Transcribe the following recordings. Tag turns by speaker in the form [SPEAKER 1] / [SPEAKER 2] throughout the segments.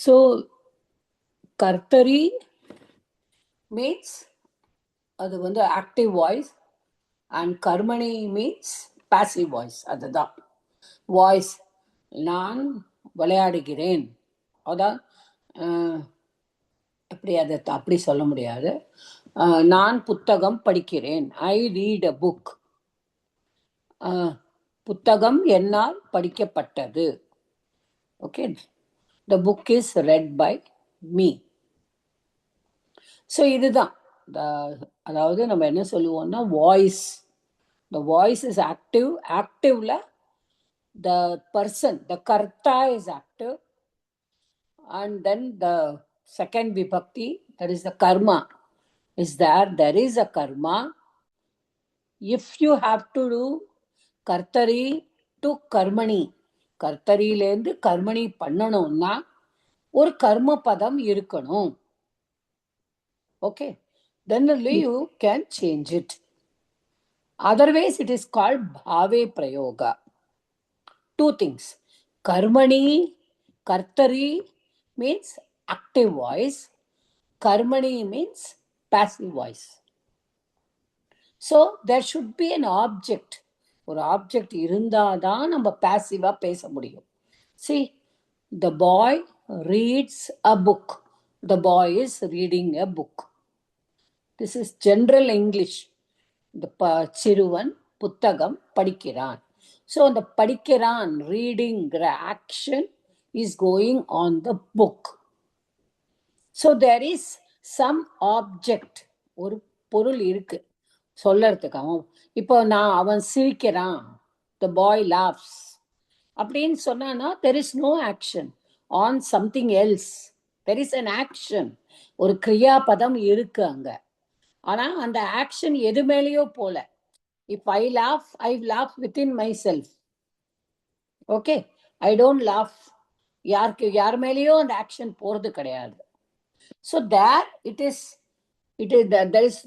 [SPEAKER 1] So கர்த்தரி means அது வந்து active voice and கர்மணி மீன்ஸ் பாசிவ் வாய்ஸ். அதுதான் வாய்ஸ். நான் விளையாடுகிறேன், அதான் எப்படி அதை அப்படி சொல்ல முடியாது. நான் புத்தகம் படிக்கிறேன், ஐ ரீட் அ புக். புத்தகம் என்னால் படிக்கப்பட்டது. Okay, the book is read by me. So இதுதான் அதாவது நம்ம என்ன சொல்லுவோம்னா voice. The voice is active. ஆக்டிவ்ல த பர்சன், த கர்த்தா is active, and then the second vibhakti, that is the karma, is there. There is a karma. If you have to do kartari to karmani, கர்த்தரியிலேருந்து கர்மணி பண்ணணும்னா ஒரு கர்ம பதம் இருக்கணும். Okay, then only you can change it. Otherwise it is called bhave prayoga. Two things: karmani, kartari means active voice, karmani means passive voice. So there should be an object. ஒரு object இருந்தாதான் நம்ம பாசிவா பேச முடியும். See, the boy reads a book. The boy is reading a book. This is general English. The சிறுவன் புத்தகம் படிக்கிறான். So the படிக்கிறான், reading action is going on the book. So there is some object, ஒரு பொருள் இருக்கு சொல்லறதுக்கு. இப்போ அவன் சிரிக்கிறான், the boy laughs அப்படின்னு சொன்னா there is no action on something else. There is an action, ஒரு கிரியாபதம் இருக்கு அங்க. ஆனா அந்த ஆக்ஷன் எது மேலேயோ போல. If I laugh, I laugh within myself. Okay, I don't laugh. யார் மேலேயோ அந்த ஆக்ஷன் போறது கிடையாது. So there it is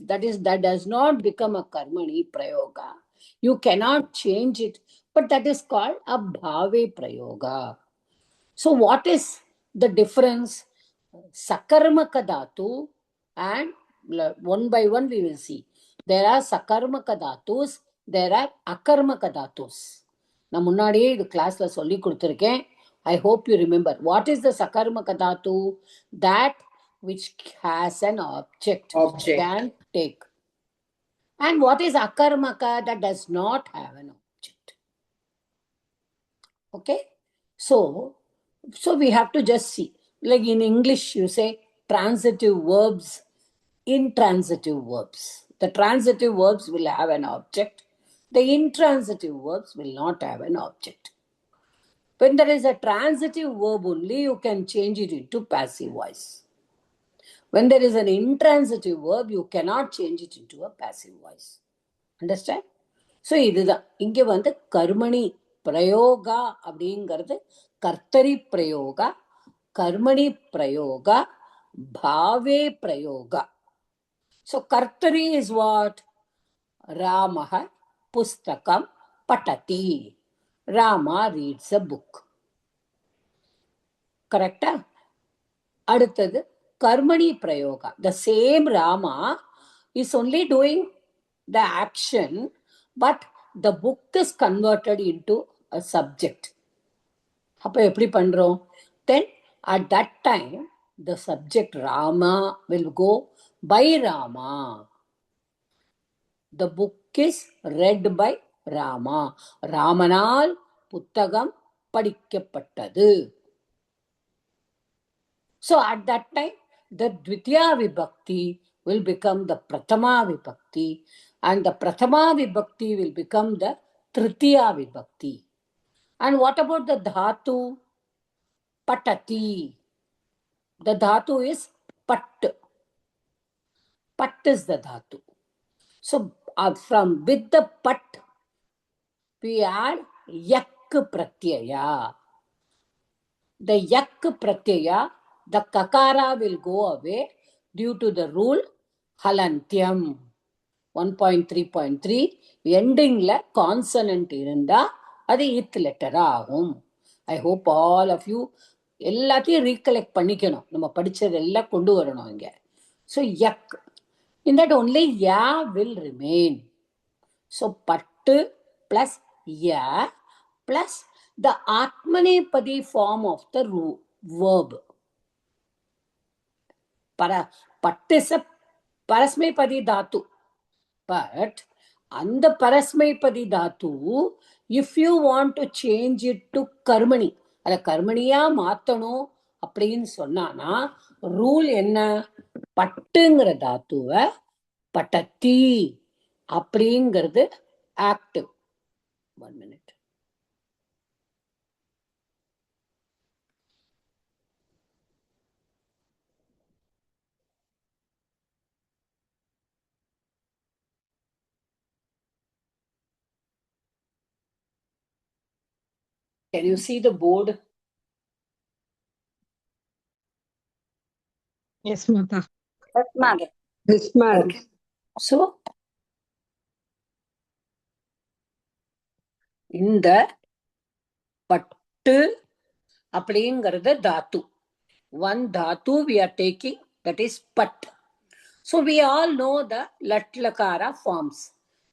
[SPEAKER 1] that does not become a karmani prayoga. You cannot change it, but that is called a bhave prayoga. So what is the difference? Sakarmaka dhatu, and one by one we will see. There are sakarmaka dhatus, there are akarmaka dhatus. நான் முன்னாடியே இது கிளாஸ்ல சொல்லி கொடுத்துருக்கேன். I hope you remember. What is the sakarmaka dhatu? That which has an object. Can take. And what is akarmaka? That does not have an object. Okay, so we have to just see. Like in English you say transitive verbs, intransitive verbs. The transitive verbs will have an object. The intransitive verbs will not have an object. When there is a transitive verb only, you can change it into passive voice. When there is an intransitive verb, you cannot change it into a passive voice. Understand? So இதுதான் இங்க வந்து கர்மணி பிரயோகா அப்படிங்கிறது கர்த்தரி பிரயோகா, கர்மணி பிரயோகா, Bhave பிரயோகா. So கர்த்தரி is what? ராமஹ புஸ்தகம் பட்டதி. Rama reads a book. Correct? அடுத்தது கர்மணி பிரயோகா. The same Rama is only doing the action, but the book is converted into a subject. அப்ப எப்படி பண்றோம்? Then at that time the subject Rama will go by Rama. The book is read by Rama. ராமனால் புத்தகம் படிக்கப்பட்டது. So at that time the Dvitiya Vibhakti will become the Prathama Vibhakti, and the Prathama Vibhakti will become the Tritiya Vibhakti. And what about the dhatu? Patati. The dhatu is pat. Pat is the dhatu. So from with the pat we add yak pratyaya. The yak pratyaya, the kakara will go away due to the rule halantyam. 1.3.3 endingல consonant இருந்தா அது ith letter ஆகும். I hope all of you எல்லாத்தையும் recollect பண்ணிக்கணும், நம்ம படிச்சதெல்லாம் கொண்டு வரணும் இங்க. ஸோ யக், in that only ya will remain. So pattu plus ya plus the atmanepadi form of the verb. Pattu is a parasmaipadi dhatu, but அந்த பரஸ்மைபதி தாத்து if you want to change it to கர்மணி, அத கர்மணியா மாத்தணும் அப்படின்னு சொன்னானா rule என்ன? பட்டுங்கிற தாத்துவ பட்டத்தி அப்படிங்கிறது active. 1 minute. Can you see the board?
[SPEAKER 2] Yes, Mata.
[SPEAKER 1] Yes, ma'am.
[SPEAKER 2] Yes, ma'am.
[SPEAKER 1] Okay. So இந்த பட்டு அப்படிங்கிறது தாத்து. One dhatu we are taking, that is pat. So we all know the latlakara forms.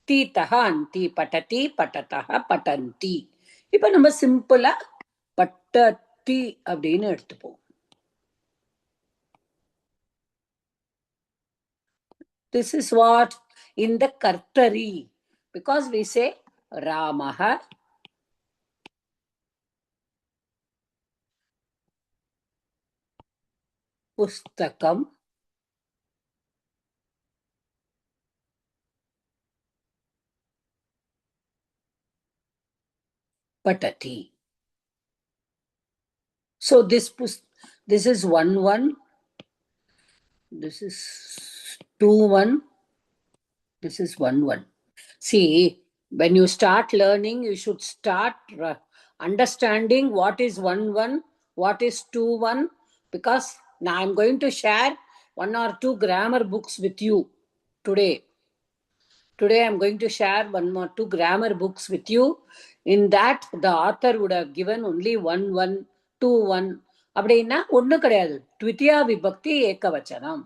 [SPEAKER 1] Titaha anti, patati, patataha, patanti. இப்ப நம்ம சிம்பிளா பட்டத்தி அப்படின்னு எடுத்துப்போம். This is what in the kartari, because we say Ramaha pustakam patati. So this is 1-1. This is 2-1. This is 1-1. See, when you start learning, you should start understanding what is 1-1, what is 2-1, because now I'm going to share 1 or 2 grammar books with you today. Today I'm going to share 1 or 2 grammar books with you. In that, the author would have given only 1-1, 2-1. அப்படின்னா ஒண்ணு கிடையாது. த்விதியா விபக்தி ஏகவச்சனம்.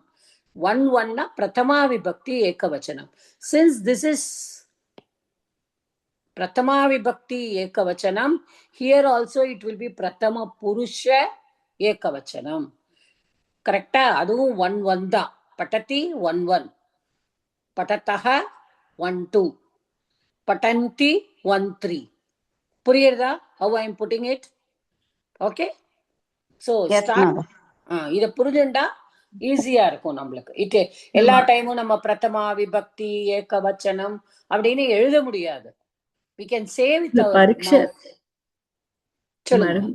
[SPEAKER 1] 1-1 பிரதமா விபக்தி ஏகவச்சனம். Since this is Pratama Vibhakti Ekavachanam, here also it will be Pratama Purusha Ekavachanam. Correct? அதுவும் 1-1 தான். பட்டதி 1-1. பட்டத்தஹ 1-2. பட்டந்தி 1-3. புரியுறதா? How I am putting it? Okay? So
[SPEAKER 2] Yes,
[SPEAKER 1] start.
[SPEAKER 2] ma'am.
[SPEAKER 1] இத புரிஞ்சுண்டா ஈஸியா இருக்கும் நம்மளுக்கு. எல்லா டைமும் நம்ம பிரதமா விபக்தி ஏகவச்சனம் அப்படின்னு எழுத முடியாது. We can say with our mouth.
[SPEAKER 2] Madam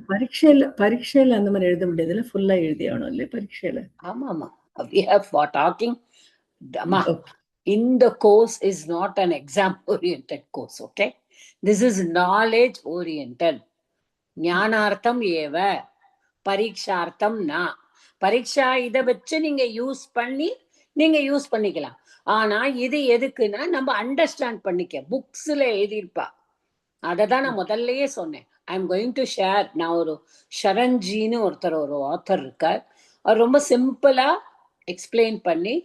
[SPEAKER 2] பரீட்சையில அந்த மாதிரி எழுத முடியாதுல்ல, ஃபுல்லா எழுதி ஆகணும் இல்ல பரீட்சையில? ஆமா.
[SPEAKER 1] We have for talking. In the course is not an exam oriented course, okay? This is knowledge oriented. ஞானார்த்தம் ஏவ, பரீட்சார்த்தம் நா. பரீட்சா இதை வச்சு நீங்க யூஸ் பண்ணிக்கலாம். ஆனா இது எதுக்குன்னா நம்ம அண்டர்ஸ்டாண்ட் பண்ணிக்க. புக்ஸ்ல எழுதியிருப்பா, அததான் நான் முதல்லயே சொன்னேன். I am going to share. நான் ஒரு ஷரண்ஜின்னு ஒரு ஆத்தர் இருக்கார். அவர் ரொம்ப சிம்பிளா எக்ஸ்பிளைன் பண்ணி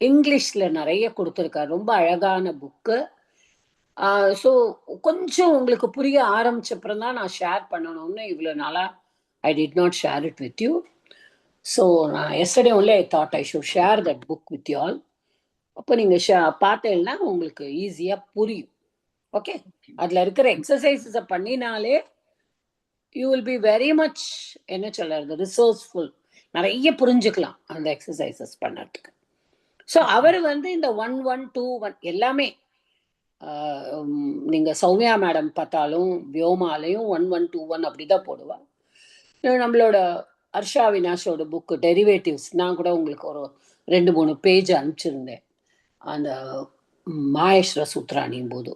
[SPEAKER 1] இங்கிலீஷ்ல நிறைய கொடுத்துருக்கார். ரொம்ப அழகான புக்கு. ஸோ கொஞ்சம் உங்களுக்கு புரிய ஆரம்பிச்சப்புறம் தான் நான் ஷேர் பண்ணணும்னு இவ்வளோ நாளா I did not share it with you. So நான் yesterday only I thought I should share that book with you all. அப்போ நீங்கள் பார்த்தீங்கன்னா உங்களுக்கு ஈஸியாக புரியும். ஓகே, அதில் இருக்கிற எக்ஸசைசஸை பண்ணினாலே you will be very much என்ன சொல்றது ரிசோர்ஸ்ஃபுல். நிறைய புரிஞ்சுக்கலாம் அந்த எக்ஸசைசஸ் பண்ணறதுக்கு. ஸோ அவர் இந்த 1-1, 2-1 எல்லாமே நீங்க சௌமியா மேடம் பார்த்தாலும் வியோமாலையும் 1-1, 2-1 அப்படிதான் போடுவா. நம்மளோட ஹர்ஷா வினாஷோட புக்கு டெரிவேட்டிவ்ஸ் நான் கூட உங்களுக்கு ஒரு 2-3 பேஜ் அனுப்பிச்சிருந்தேன் அந்த மாயேஸ்வர சூத்ராணியும் போது.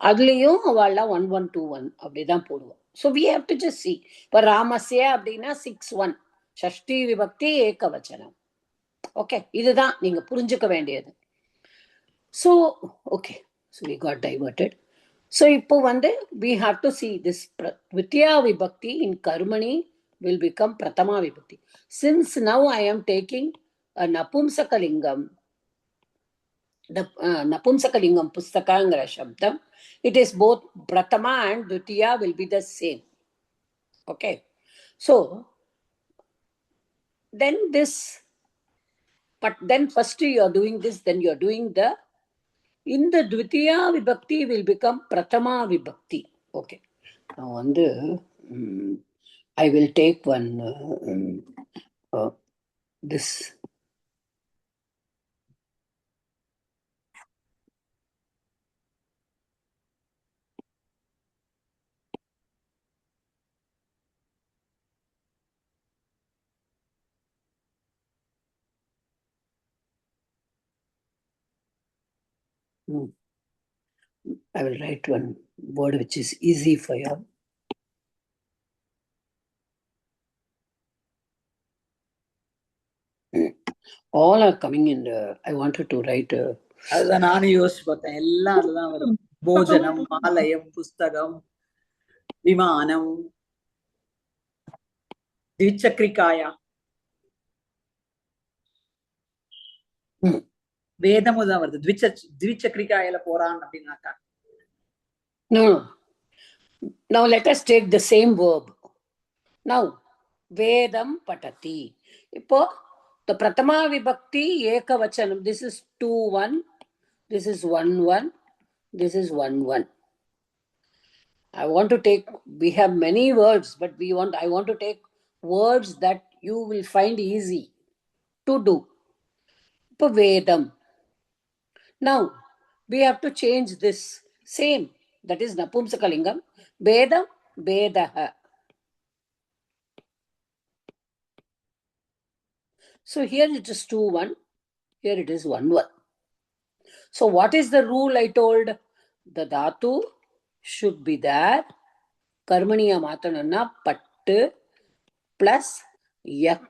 [SPEAKER 1] அதுலேயும் அவள்லாம் 1-1, 2-1 அப்படிதான் போடுவோம். So we have to just see. இப்போ ராமஸ்ய அப்படின்னா 6-1 ஷஷ்டி விபக்தி ஏகவச்சனம். ஓகே, இதுதான் நீங்க புரிஞ்சுக்க வேண்டியது. So okay, so we got diverted. So இப்போ we have to see this Dvitiya Vibhakti in Karmani will become Pratama Vibhakti. Since now I am taking a Napumsakalingam, the Napumsakalingam Pustakangara Shabdam, it is both Pratama and Dvitiya will be the same. Okay. So, then this, but then first you are doing this, then you are doing the, in the Dvitiya Vibhakti will become Pratama Vibhakti. Okay. Now, I will take one, this. I will write one word which is easy for you. All are coming in. I wanted to write.
[SPEAKER 3] அதுதான் நானும் யோசிச்சு பார்த்தேன். எல்லாம் அதுதான் வரும். போஜனம், ஆலயம், புஸ்தகம், விமானம், திவிச்சக்ரிகாயா, வேதமும் தான் வருது. திவிச்சக்ரிகாயில போறான் அப்படின்னாக்கா.
[SPEAKER 1] No. Now let us take the same verb. Now, Vedam Patati. Ipo, the Pratama Vibhakti Ekavachanam. This is 2-1. This is 1-1. This is 1-1. I want to take, we have many words, but I want to take words that you will find easy to do. Ipo Vedam. Now, we have to change this same. That is Napumsakalingam. Vedam, Vedaha. So here it is 2-1. Here it is 1-1. So what is the rule I told? The dhatu should be there. Karmaniya matanana pattu plus yak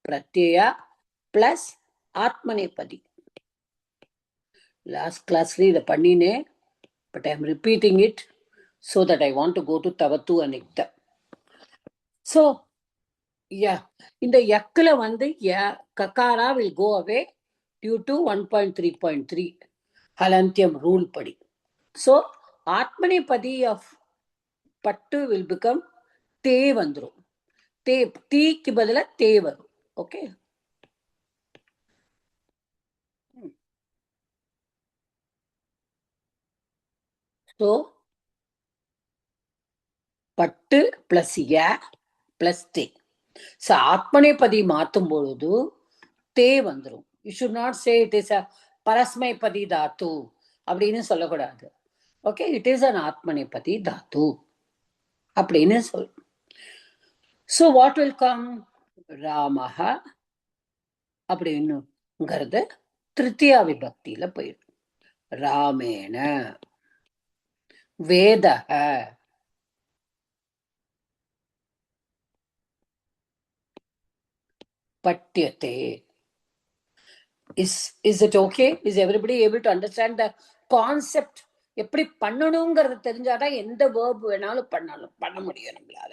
[SPEAKER 1] pratyaya plus atmanepadi. Last class the pannine, but I am repeating it so that I want to go to Tavatu and Ikta. So, yeah, in the yakla vandu, yeah, kakara will go away due to 1.3.3 Halantyam rule padi. So, Atmanepadi of pattu will become te vandru. Te ki badala te varu. Okay. So, pattu plus ya plus te. So, Atmanepadi maathum boludu te vandru. You should not say it is a Parasmaipadi dhatu. Appadinu sollakudadu. Okay, it is an Atmanepadi dhatu. Appadinu soll. So, what will come? Ramaha. Appadinu garada Tritiya Vibhakti la poyidu. Ramena. Vedaha. Patyate. Is it okay? Is everybody able to understand the concept? எப்படி பண்ணணுங்கிறது தெரிஞ்சாதான் எந்த verb வேணாலும் பண்ண முடியும் நம்மளால.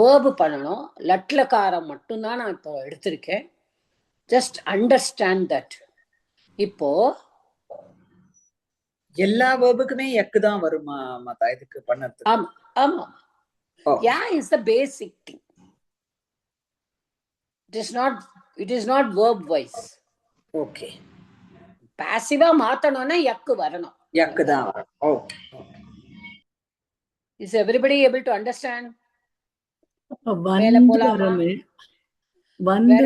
[SPEAKER 1] Verb பண்ணணும். லட்லக்காரம் மட்டும்தான் நான் இப்போ எடுத்திருக்கேன். Just understand that. இப்போ
[SPEAKER 3] எல்லா வேர்புக்குமே எக்கு தான் வருமா மாதா இதுக்கு பண்ணது?
[SPEAKER 1] ஆமா ஆமா. Yeah is the basic thing. It is not verb wise.
[SPEAKER 3] Okay.
[SPEAKER 1] பாசிவா மாத்தணும்னா யக்கு வரணும்.
[SPEAKER 3] யக்கு தான் வரும். Okay.
[SPEAKER 1] Is everybody able to understand?
[SPEAKER 2] வேற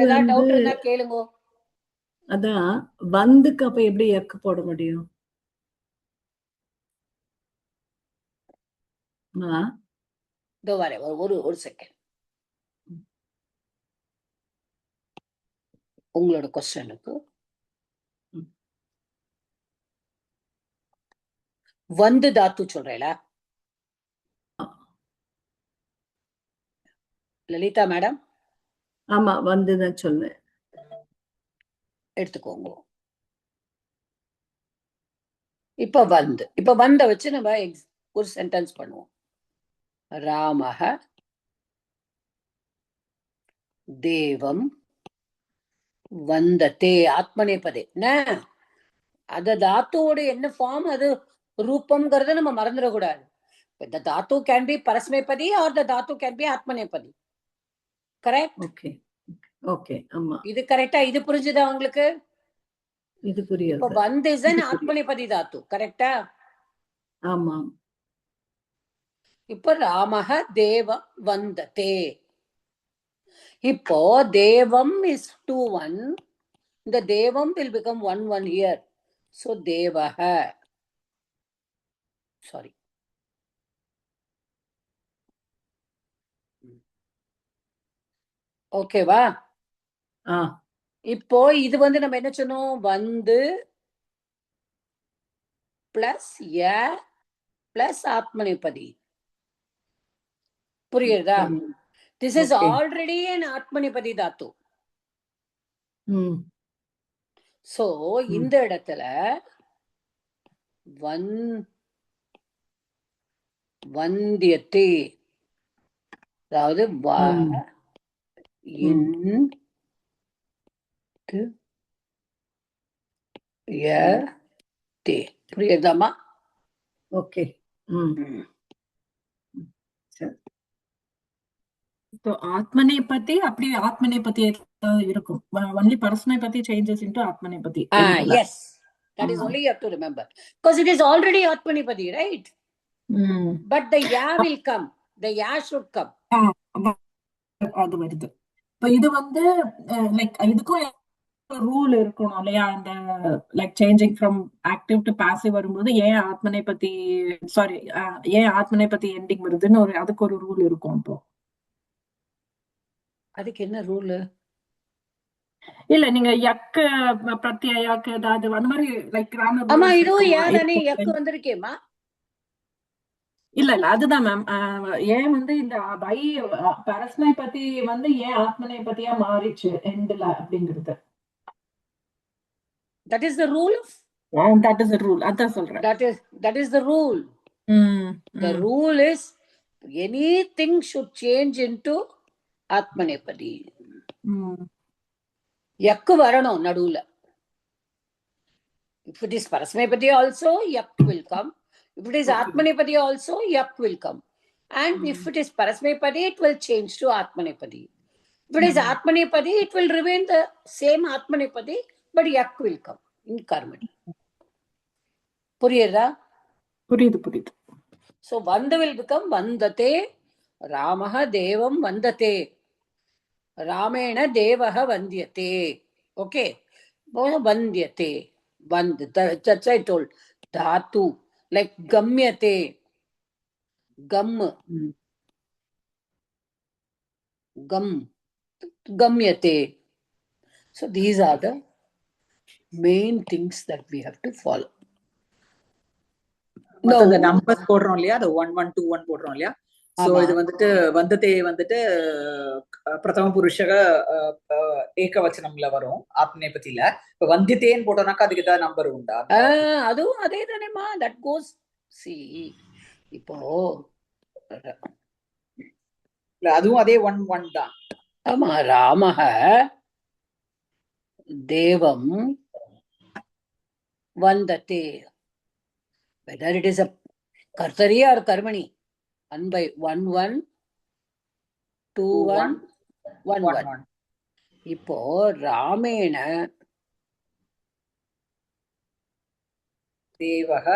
[SPEAKER 2] ஏதாவது
[SPEAKER 1] டவுட் இருந்தா கேளுங்க.
[SPEAKER 2] அதான் வந்துக்கு அப்ப எப்படி யக்கு போட முடியும்?
[SPEAKER 1] ஒரு செகண்ட். உங்களோட கொஸ்டனுக்கு வந்து தாத்து சொல்றேல லலிதா மேடம்?
[SPEAKER 2] ஆமா, வந்துதான் சொன்னேன்.
[SPEAKER 1] எடுத்துக்கோங்க. இப்ப வந்த வச்சு நம்ம ஒரு சென்டென்ஸ் பண்ணுவோம். ராமஹ தேவம் வந்ததே ஆத்மநேபதே. அது தாத்துவோட என்ன ஃபார்ம், அது ரூபம்ங்கிறத நம்ம மறந்துடக்கூடாது. The dhatu can be parasmepadi or the dhatu can be atmanepadi. Correct?
[SPEAKER 2] Okay okay ஆமா
[SPEAKER 1] இது கரெக்டா? இது புரிஞ்சுதா உங்களுக்கு?
[SPEAKER 2] இது
[SPEAKER 1] இப்ப
[SPEAKER 2] புரியுது.
[SPEAKER 1] வந்து is an atmanepadi dhatu. கரெக்டா?
[SPEAKER 2] ஆமா.
[SPEAKER 1] இப்ப ராமஹ தேவ வந்ததே. இப்போ தேவம் is 2-1. இந்த தேவம் will become 1-1 here. So தேவஹ. Sorry. ஓகேவா? இப்போ இது வந்து நம்ம என்ன சொன்னோம்? வந்து பிளஸ் ய பிளஸ் ஆத்மநேபதி. புரியுதா? This is already an ஆத்மநேபதி Tattva. So இந்த இடத்துல வந்தியத்தே, அதாவது புரியுதாமா?
[SPEAKER 2] ஓகே.
[SPEAKER 4] ஆத்மநேபதி அப்படி ஆத்மநேபதி இருக்கும். only parasmepati changes into atmanepati.
[SPEAKER 1] Yes, that is only you have to remember, because it is already atmanepadi, right? But the ya will come, the ya should come.
[SPEAKER 4] அது வருது. இப்ப இது வந்து லைக் இதுக்கும் ரூல் இருக்கணும் இல்லையா? அந்த like changing from active to passive வரும்போது ஏன் ஆத்மநேபதி ஏன் ஆத்மநேபதி எண்டிங் வருதுன்னு அதுக்கு ஒரு ரூல் இருக்கும். இப்போ
[SPEAKER 1] அதுக்கு என்ன ரூல்?
[SPEAKER 4] இல்ல நீங்க யக்கு பிரத்யயாக்கு ஏதாவது அந்த மாதிரி லைக் கிராமர்.
[SPEAKER 1] ஆமா, இதுவும் யாதானே யக்கு வந்திருக்கேமா?
[SPEAKER 4] இல்ல அதுதான் மேம். ஏன் வந்து இந்த பரஸ்மைபதி வந்து ஏன் ஆத்மநேபதியா மாறிச்சு எண்ட்ல அப்படிங்கிறது.
[SPEAKER 1] That is the rule of.
[SPEAKER 4] That is the rule. அதான் சொல்றேன்.
[SPEAKER 1] That is the rule. The rule is anything should change into ஆத்மநேபதி. யக்கு வரணும் நடுவுல. If it is parasmepadi also, yak will come. If it is atmanepadi also, yak will come. And if it is parasmepadi, it will change to atmanepadi. If it is atmanepadi, it will remain the same atmanepadi, but yak will come in karmadi. புரியுதா?
[SPEAKER 4] புரியுது.
[SPEAKER 1] So vanda will become vandate. Ramaha devam vandate. Ramena devaha vandyate. Okay. Vandyate. That's I told. Dhatu. Like gamyate. Gam. Gamyate. So these are the main things that we have to follow.
[SPEAKER 3] அந்த numbers போடுறோம் இல்லையா? அது 1 1 2 1 போடுறோம் இல்லையா? So இது வந்துட்டு வந்ததே வந்துட்டு பிரதம புருஷக ஏகவச்சனம்ல வரும் ஆத்மநேபதியில. இப்ப வந்தியத்தேன்னு போட்டோம்னாக்கா அதுக்கு ஏதாவது நம்பர் உண்டா?
[SPEAKER 1] அதுவும் அதே தானேமா. That cos C. இப்போ
[SPEAKER 3] அதுவும் அதே 1 1 தான்.
[SPEAKER 1] ஆமா. ராமஹ தேவம் வந்ததே. Whether it is a kartari or karmani, 1 by 1 1 2 1 1 1. இப்போ ராமேண
[SPEAKER 3] தேவஹ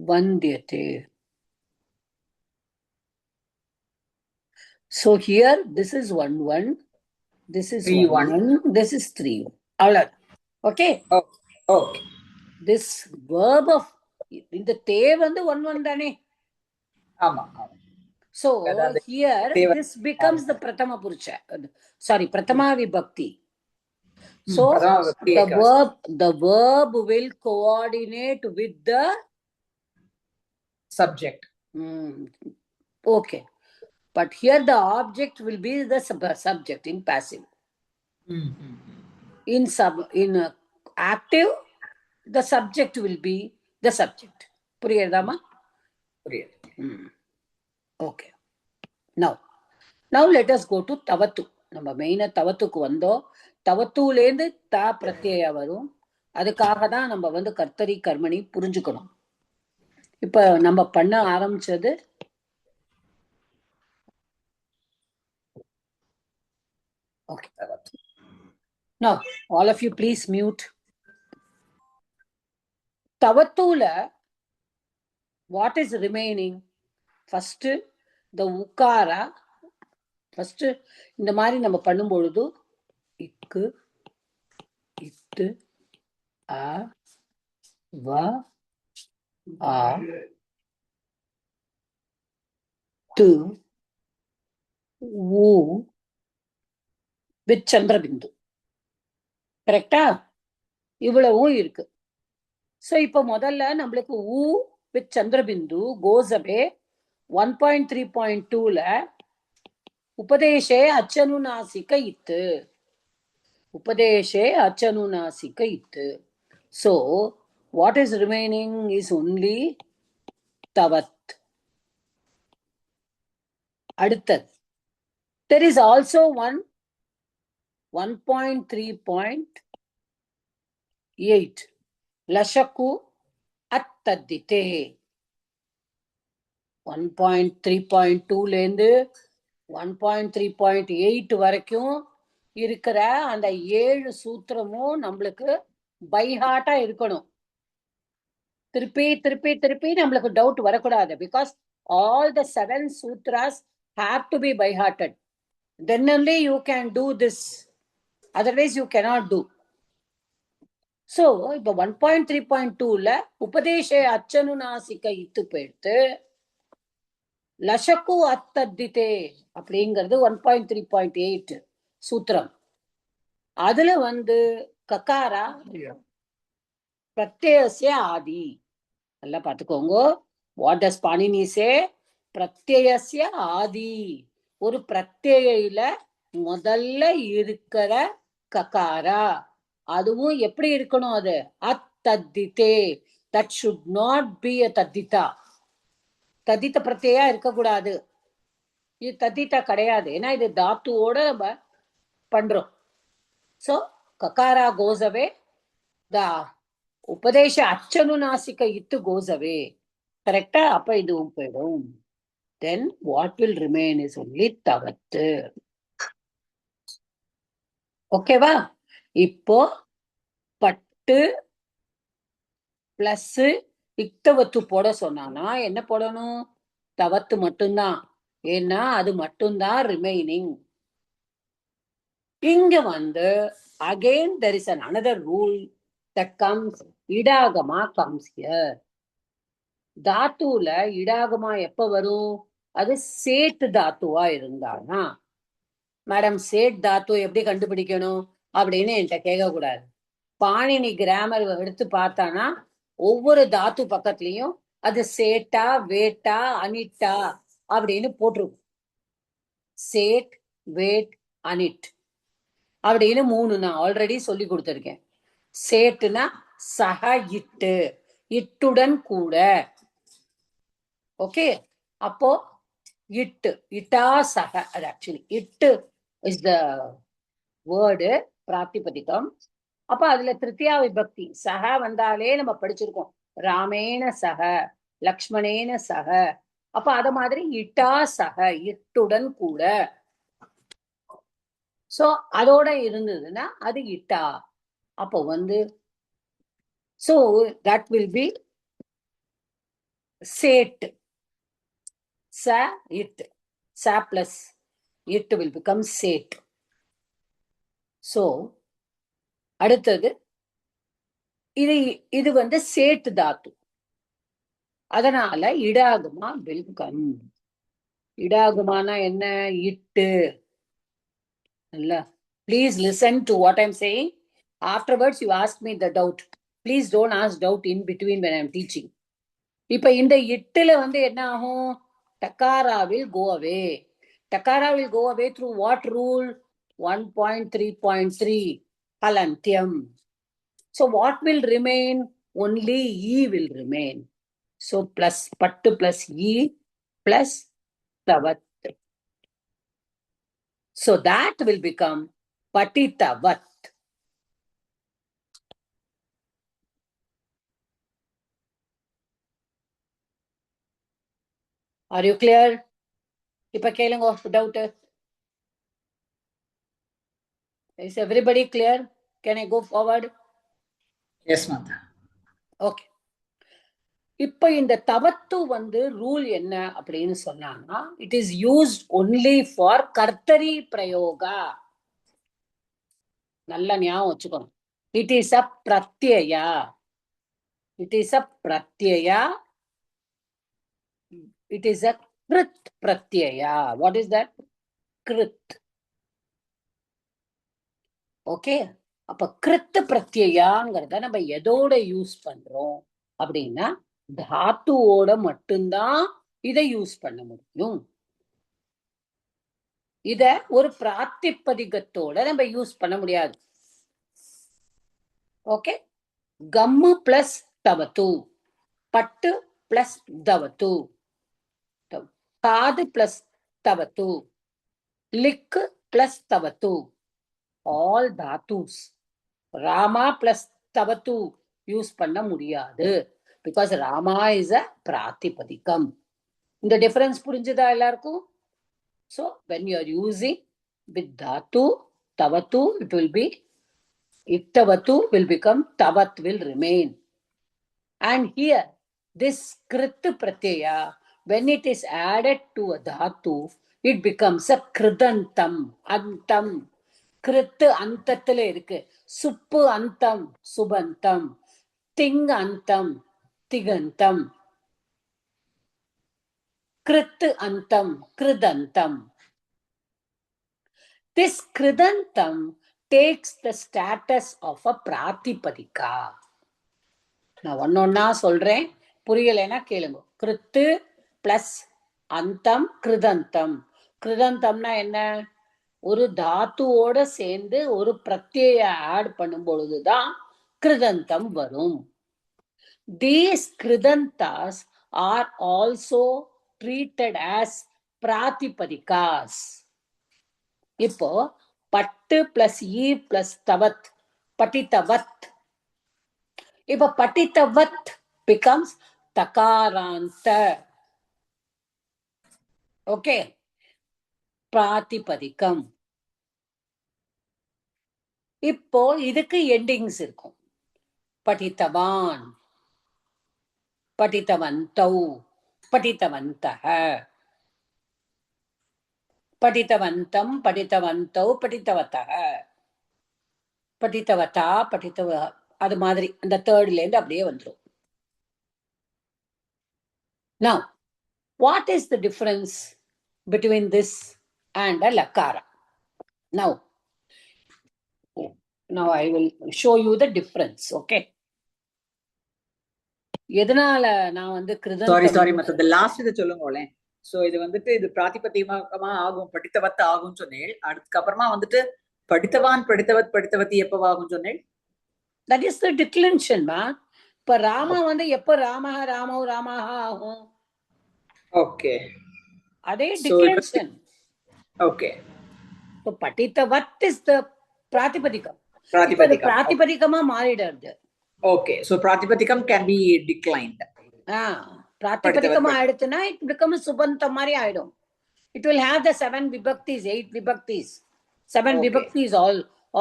[SPEAKER 1] vandyate. So here this is 1 1, this is 3 1, this is 3 1. Okay.
[SPEAKER 3] Okay.
[SPEAKER 1] This verb of இந்த தே வந்து 1 1 தானே?
[SPEAKER 3] ஆமா.
[SPEAKER 1] So here this becomes the prathama purusha. Sorry, prathama vibhakti. So the verb will coordinate with the
[SPEAKER 3] subject.
[SPEAKER 1] Okay. But here the object will be the subject in passive. In active, the subject will be the subject. Puriyadama?
[SPEAKER 3] Puriyad.
[SPEAKER 1] Okay. Now, Now let us go to தவத்து. நம்ம மெயினா தவத்துக்கு வந்தோம். தவத்துலேருந்து த பிரத்யய வரும். அதுக்காக தான் நம்ம வந்து கர்த்தரி கர்மணி புரிஞ்சுக்கணும். இப்ப நம்ம பண்ண ஆரம்பிச்சது okay. Now all of you please mute. தவத்துல what is remaining? First the ukara. First இந்த மாதிரி நம்ம பண்ணும் பொழுது இக்கு இத்து அ வ ஆ து ஊ வித் சந்திரபிந்து. கரெக்டா? இவ்வளவும் இருக்கு. சோ இப்ப முதல்ல நம்மளுக்கு ஊ வித் சந்திரபிந்து goes away. 1.3.2ல உபதேசே அச்சனுநாசிக இத்து. உபதேசே அச்சனுநாசிக இத்து. So what is remaining is only tavat. அடுத்தது there is also 1.3.8 லஷக்கு அத்தத்திதே. 1.3.2ல இருந்து 1.3.8 வரைக்கும் இருக்கிற அந்த 7 சூத்திரமும் நம்மளுக்கு பைஹார்ட்டா இருக்கணும். திருப்பி திருப்பி திருப்பி நம்மளுக்கு டவுட் வரக்கூடாது. Because all the 7 Shudras have to be by hearted. Then only you can do this. Otherwise you cannot do. So இப்ப 1.3.2ல உபதேசே அச்சனுநாசிக இத்து போயிடுத்து. லஷக்கு அத்தத்திதே அப்படிங்கிறது 1.3.8 சூத்திரம். அதுல வந்து ககாரா பிரத்யஸ்ய ஆதி. நல்லா பாத்துக்கோங்க. What does Panini say? பிரத்யஸ்ய ஆதி. ஒரு பிரத்யில முதல்ல இருக்கிற ககாரா. அதுவும் எப்படி இருக்கணும்? அது அத்தத்திதே. That should not be a தத்திதா. தத்தித்த பிரத்யா இருக்கக்கூடாது. இது தத்தித்தா கிடையாது. ஏன்னா இது தாத்துவோட நம்ம பண்றோம். சோ ககாரா goes away. the உபதேச அச்சனுநாசிக இத்து goes away. கரெக்டா? அப்ப இதுவும் போயிடும். Then what will remain is only தவத்து. ஓகேவா? இப்போ பட்டு பிளஸ் இக்தவத்து போட சொன்னானா என்ன போடணும்? தவத்து மட்டும்தான். ஏன்னா அது மட்டும்தான் ரிமைனிங். இங்க வந்து again there is another rule that comes. இடாகமா comes here. தாத்துல இடாகமா எப்ப வரும்? அது சேட் தாத்துவா இருந்தானா. மேடம் சேட் தாத்து எப்படி கண்டுபிடிக்கணும் அப்படின்னு என்கிட்ட கேட்க கூடாது. பாணினி கிராமர் எடுத்து பார்த்தானா ஒவ்வொரு தாத்து பக்கத்துலயும் அது சேட்டா வேட்டா அனிட்டா அப்படின்னு போட்டிருக்கும். சேட் வேட் அனிட் அப்படின்னு 3 நான் ஆல்ரெடி சொல்லி கொடுத்துருக்கேன். சேட்டுனா சக இட்டு, இட்டுடன் கூட. ஓகே, அப்போ இட்டு இட்டா சக. அது ஆக்சுவலி இட்டு இஸ் த வேர்டு பிராத்திபதிகம். அப்ப அதுல திருத்தியா விபக்தி சக வந்தாலே நம்ம படிச்சிருக்கோம். ராமேன சக, லக்ஷ்மணேன சக. அப்ப அத மாதிரி இட்டா சக, இட்டுடன் கூட. சோ அதோட இருந்ததுன்னா அது இட்டா. அப்போ வந்து so that will be set. Sa it, sa plus it will become set. So அடுத்தது இது வந்து சேட் தாத்து. அதனால இடாகுமா will come. இடாகுமானா என்ன? இட்டு. Please listen to what I'm saying. Afterwards you ask me the doubt. Please don't ask doubt in between when I'm teaching. இப்ப இந்த இட்டுல வந்து என்ன ஆகும்? டக்காரா will go away. Takara will go away through what rule? 1.3.3 halantyam. So what will remain? Only E will remain. So plus pattu plus E plus tavat. So that will become patitavat. Are you clear? இப்ப கேளுங்க doubt. Is everybody clear? Can I go forward?
[SPEAKER 3] Yes, Mata.
[SPEAKER 1] Okay. இப்ப இந்த தவத்து rule என்ன அப்படின்னு சொன்னாங்கன்னா, it is used only for கர்த்தரி பிரயோகா. நல்ல ஞாபகம் வச்சுக்கணும். It is a pratyaya. It is a pratyaya. It is a krit pratyaya. What is that? Krit. Okay. அப்ப கிருத் பிரத்யயாங்கிறத நம்ம எதோட யூஸ் பண்றோம் அப்படின்னா, தாத்துவோட மட்டும்தான் இதை யூஸ் பண்ண முடியும். இத ஒரு பிராத்திப்பதிகத்தோட நம்ம யூஸ் பண்ண முடியாது. ஓகே. கம்மு பிளஸ் தவத்து, பட்டு பிளஸ் தவத்து, காது பிளஸ் தவத்து, லிக்கு பிளஸ் தவத்து, ஆல் தாத்துஸ். ராமா பிளஸ் தவத்து யூஸ் பண்ண முடியாது. பிகாஸ் ராமா இஸ் அ பிராத்திபதிகம். இந்த டிஃபரன்ஸ் புரிஞ்சுதா எல்லாருக்கும்? So when you are using with dhatu, tavatu, it will be ittavatu will become tavat will remain. And here this krit pratyaya, when it is added to a dhatu, it becomes a kridantam, antam. Krit antathile irukku, suppu antam, subantam, ting antam, tigantam, krit antam, kridantam. This kridantam takes the status of a pratipadika. நான் ஒன்னொன்னா சொல்றேன், புரியலைன்னா கேளுங்க. கிருத்து plus அந்தம் கிருதந்தம். கிருதந்தம்னா என்ன? ஒரு தாத்துவோட சேர்ந்து ஒரு பிரத்யய ஆட் பண்ணும் பொழுதுதான் கிருதந்தம் வரும். These kridantas are also treated as pratipadikas. இப்போ பட்டு பிளஸ் ஈ பிளஸ் தவத், பட்டித்தவத். இப்ப பட்டித்தவத் becomes தகாராந்த. ஓகே. பிராதிபதிகம். இப்போ இதுக்கு எண்டிங்ஸ் இருக்கும். படித்தவான், படித்தவந்தௌ, படித்தவந்தஹ, படித்தவந்தம், படித்தவந்தௌ, படித்தவத்தஹ, படித்தவதா, படித்தவ, அது மாதிரி அந்த தேர்ட்ல இருந்து அப்படியே வந்துரும். Now, what is the difference between this and a lakara? Now I will show you the difference. Okay. எதனால நான்
[SPEAKER 3] சாரி மத்த the last இத சொல்லுங்களே. சோ இது இது பிராதிபதிகமா ஆகும், படித்தவத் ஆகும் சொன்னேன். அதுக்கு அப்புறமா படித்தவான், படித்தவத், படித்தவத்தி எப்ப ஆகும் சொன்னேன்?
[SPEAKER 1] That is the declension, ma. இப்ப ராமா எப்ப ராமஹ ராமௌ ராமஹ ஆகும்?
[SPEAKER 3] ஓகே.
[SPEAKER 1] அதே declension.
[SPEAKER 3] Okay.
[SPEAKER 1] So படித்தவத் is the பிராதிபதிகம். பிராதிபதிகமா மாறிடுது.
[SPEAKER 3] Okay, so pratipadikam can be declined.
[SPEAKER 1] பிராதிபதிகமா ஆயிடுச்சுன்னா it becomes சுபந்தம் மாதிரி ஆயிடும். It will have the 7 vibhaktis, 8 vibhaktis. 7 vibhaktis,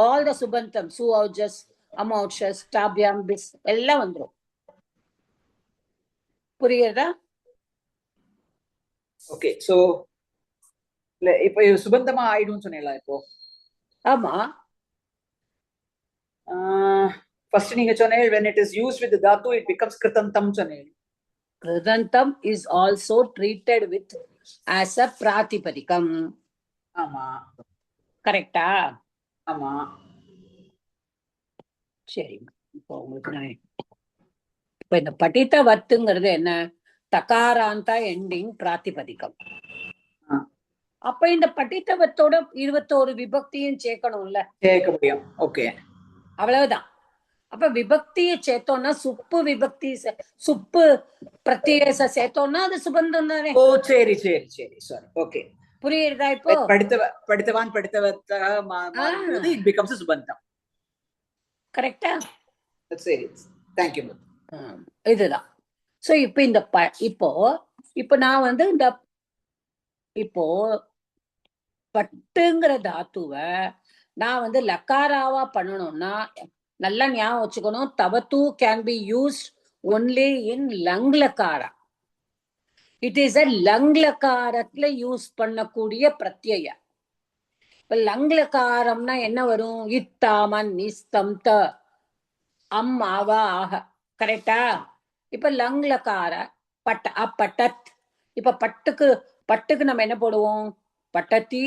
[SPEAKER 1] all the subantam, su, aujas, amauchas, tabyam, bis, எல்லாம் வந்துரும். புரியுதா?
[SPEAKER 3] Okay, so இப்போ சுபந்தமா ஆயிடும் சொன்னீங்களா இப்போ?
[SPEAKER 1] ஆமா.
[SPEAKER 3] First நீங்க சொன்னீங்க when it is used with the dhatu it becomes kritantam சொன்னீங்க.
[SPEAKER 1] Kritantam is also treated with as a pratipadikam.
[SPEAKER 3] ஆமா.
[SPEAKER 1] கரெக்டா?
[SPEAKER 3] ஆமா.
[SPEAKER 1] சரி. இப்போ உங்களுக்கு இப்ப இந்த படித்தவத்துங்கிறது என்ன? தகாராந்தா எண்டிங் பிராதிபதிகம். அப்ப இந்த படித்தவத்தோட 21 விபக்தியும் சேர்க்கணும்ல? சேர்க்க
[SPEAKER 3] முடியும். ஓகே.
[SPEAKER 1] அவ்வளவுதான். அப்ப விபக்தியை சேர்த்தோம்னா சுப்பு விபக்தி, சுப்பு பிரத்யேக சேர்த்தோம்னா அது சுபந்தம் தானே?
[SPEAKER 3] ஓ சரி சரி சரி சாரி. ஓகே.
[SPEAKER 1] புரியுதா இப்போ?
[SPEAKER 3] படித்தவான் படித்தவத்தாக மாறும்போது it becomes a சுபந்தம்.
[SPEAKER 1] கரெக்டா?
[SPEAKER 3] சரி, தேங்க்யூ.
[SPEAKER 1] இதுதான். சோ இப்போ இந்த இப்போ நான் வந்து இந்த இப்போ பட்டுங்கிற தாத்துவை நான் வந்து லக்காராவா பண்ணணும்னா நல்லா ஞாபகம் வச்சுக்கணும். தவத்து can be used only in லங்லக்காரா. இட் இஸ் அ லங்லக்காரத்துல யூஸ் பண்ணக்கூடிய பிரத்யய. இப்ப லங்லக்காரம்னா என்ன வரும்? இத்தாமன் நிஸ்தம் த அம் ஆவா ஆக. கரெக்டா? இப்ப லங்லக்கார பட்ட அப்பட்டத். இப்ப பட்டுக்கு நம்ம என்ன போடுவோம்? பட்டத்தி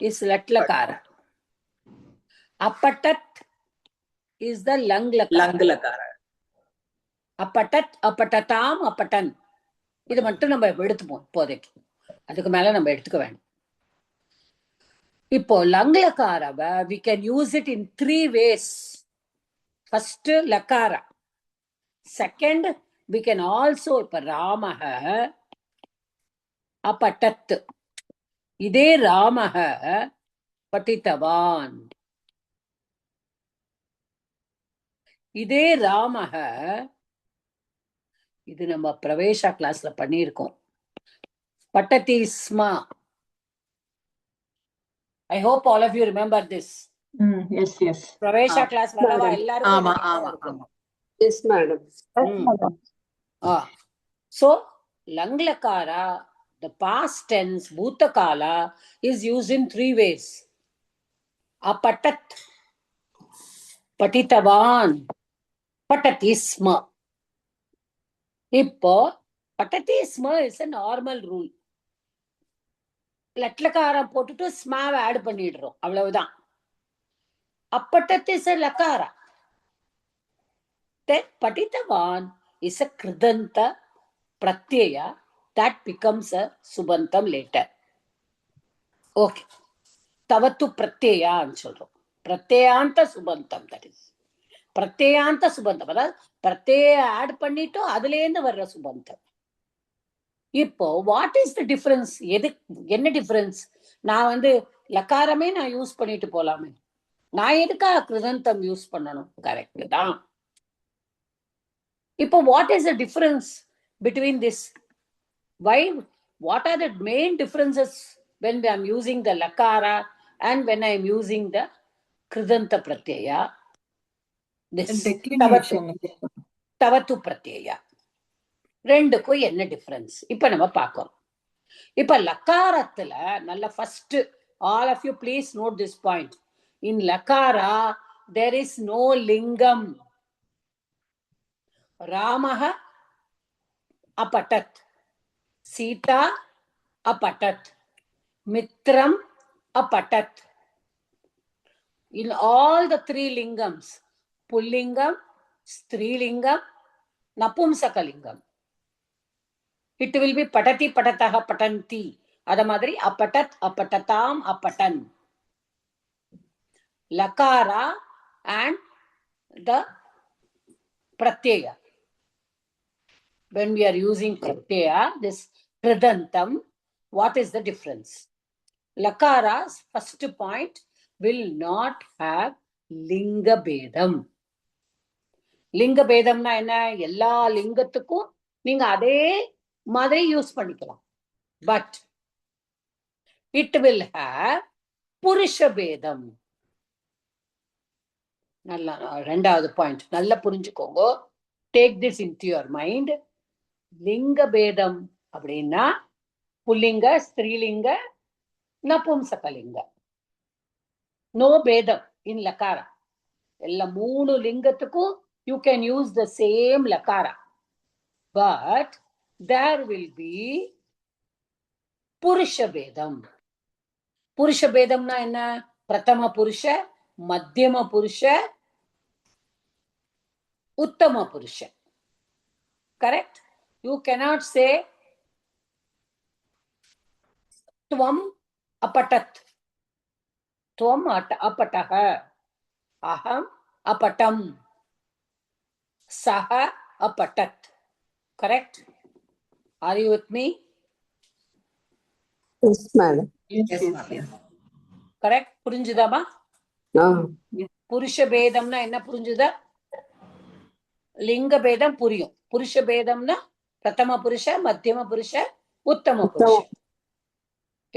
[SPEAKER 1] இஸ் லட்லக்கார. அப்பட்டத் இஸ் த லங்லக்கார. அப்பட்டத் அப்பட்டதாம் அப்பட்டன். இது மட்டும் நம்ம எடுத்துப்போம் இப்போதைக்கு. அதுக்கு மேல நம்ம எடுத்துக்க வேண்டாம். இப்போ லங்லக்காரவ we can use it in 3 ways. First, lakara. Second, we can also இப்ப ராமஹ அப்பட்டத். இதே ராமஹ பட்டித்தவான். இதே ராமஹ இது நம்ம பிரவேசா கிளாஸ்ல பண்ணியிருக்கோம். பட்டதி ஸ்மா. I hope all of you remember this.
[SPEAKER 4] Yes.
[SPEAKER 1] பிரவேசா கிளாஸ் வரவா எல்லாரும்?
[SPEAKER 3] ஆமா.
[SPEAKER 5] Yes, madam.
[SPEAKER 1] So, langlakara, the past tense, bhutakala, is used in 3 ways. Apatat, patitavan, patatisma. இப்போ பட்டதிஸ்மா is a normal rule. லட்லக்காரம் போட்டுட்டு ஸ்மாவை ஆட் பண்ணிடுறோம், அவ்வளவுதான். அப்பட்டத் is a lakara. Then patitavan is a kridanta pratyaya that becomes a subantam later. Okay. Tavatu pratyaya சொல்றோம். பிரத்யேயாந்த சுபந்தம். that is பிரத்யேயாந்த சுபந்தம். அதாவது பிரத்யேய add பண்ணிட்டு அதுல இருந்து வர்ற சுபந்தம். இப்போ வாட் இஸ் த டிஃபரன்ஸ்? என்ன டிஃபரன்ஸ்? நான் வந்து லக்காரமே நான் யூஸ் பண்ணிட்டு போலாமே, நான் எதுக்கா கிருதந்தம் யூஸ் பண்ணணும்? கரெக்ட் தான். இப்போ what is the difference between this? What are the main differences when I am using the lakara and when I am using the kridanta pratyaya? This tavatu pratyaya. ரெண்டுக்கும் என்ன difference இப்ப நம்ம பார்க்கணும். இப்ப லக்காரத்துல நல்ல first, all of you please note this point. In lakara there is no lingam. Ramaha apatat, Sita apatat, Mitram apatat. In all the 3 lingams, pullingam, strilingam, napumsakalingam, it will be patati patataha patanti. Adha madri apatat apatatam apatan. Lakara and the pratyaya. When we are using pratyaya, this kridantam, what is the difference? Lakara's first point will not have linga bedam. Linga bedamna enna? Ella lingathukkum நீங்க அதே மாதிரி use பண்ணிக்கலாம். But it will have புருஷ பேதம். நல்லா ரெண்டாவது point நல்லா புரிஞ்சுக்கோங்க. Take this into your mind. லிங்க பேதம் அப்படின்னா புல்லிங்க, ஸ்திரீலிங்க, நபும்சகலிங்க. நோ பேதம் இன் லக்காரா. எல்லா 3 லிங்கத்துக்கும் you can use the same லக்காரா. But there will be Purusha Bedam. Purusha Bedam na enna? Prathama Purusha, Madhyama Purusha, Uttama Purusha. Correct? You cannot say Tvam apatat, Tvam apataha, Aham apatam, Saha apatat. Correct? Are you with me?
[SPEAKER 5] Yes, madam.
[SPEAKER 3] Yes, ma'am.
[SPEAKER 1] Correct? புரிஞ்சுதாமா?
[SPEAKER 2] Yes.
[SPEAKER 1] புருஷ பேதம்னா என்ன புரிஞ்சுதா? லிங்க பேதம் புரியும். புருஷ பேதம்னா பிரதம புருஷ, மத்தியம புருஷ, உத்தம புருஷ.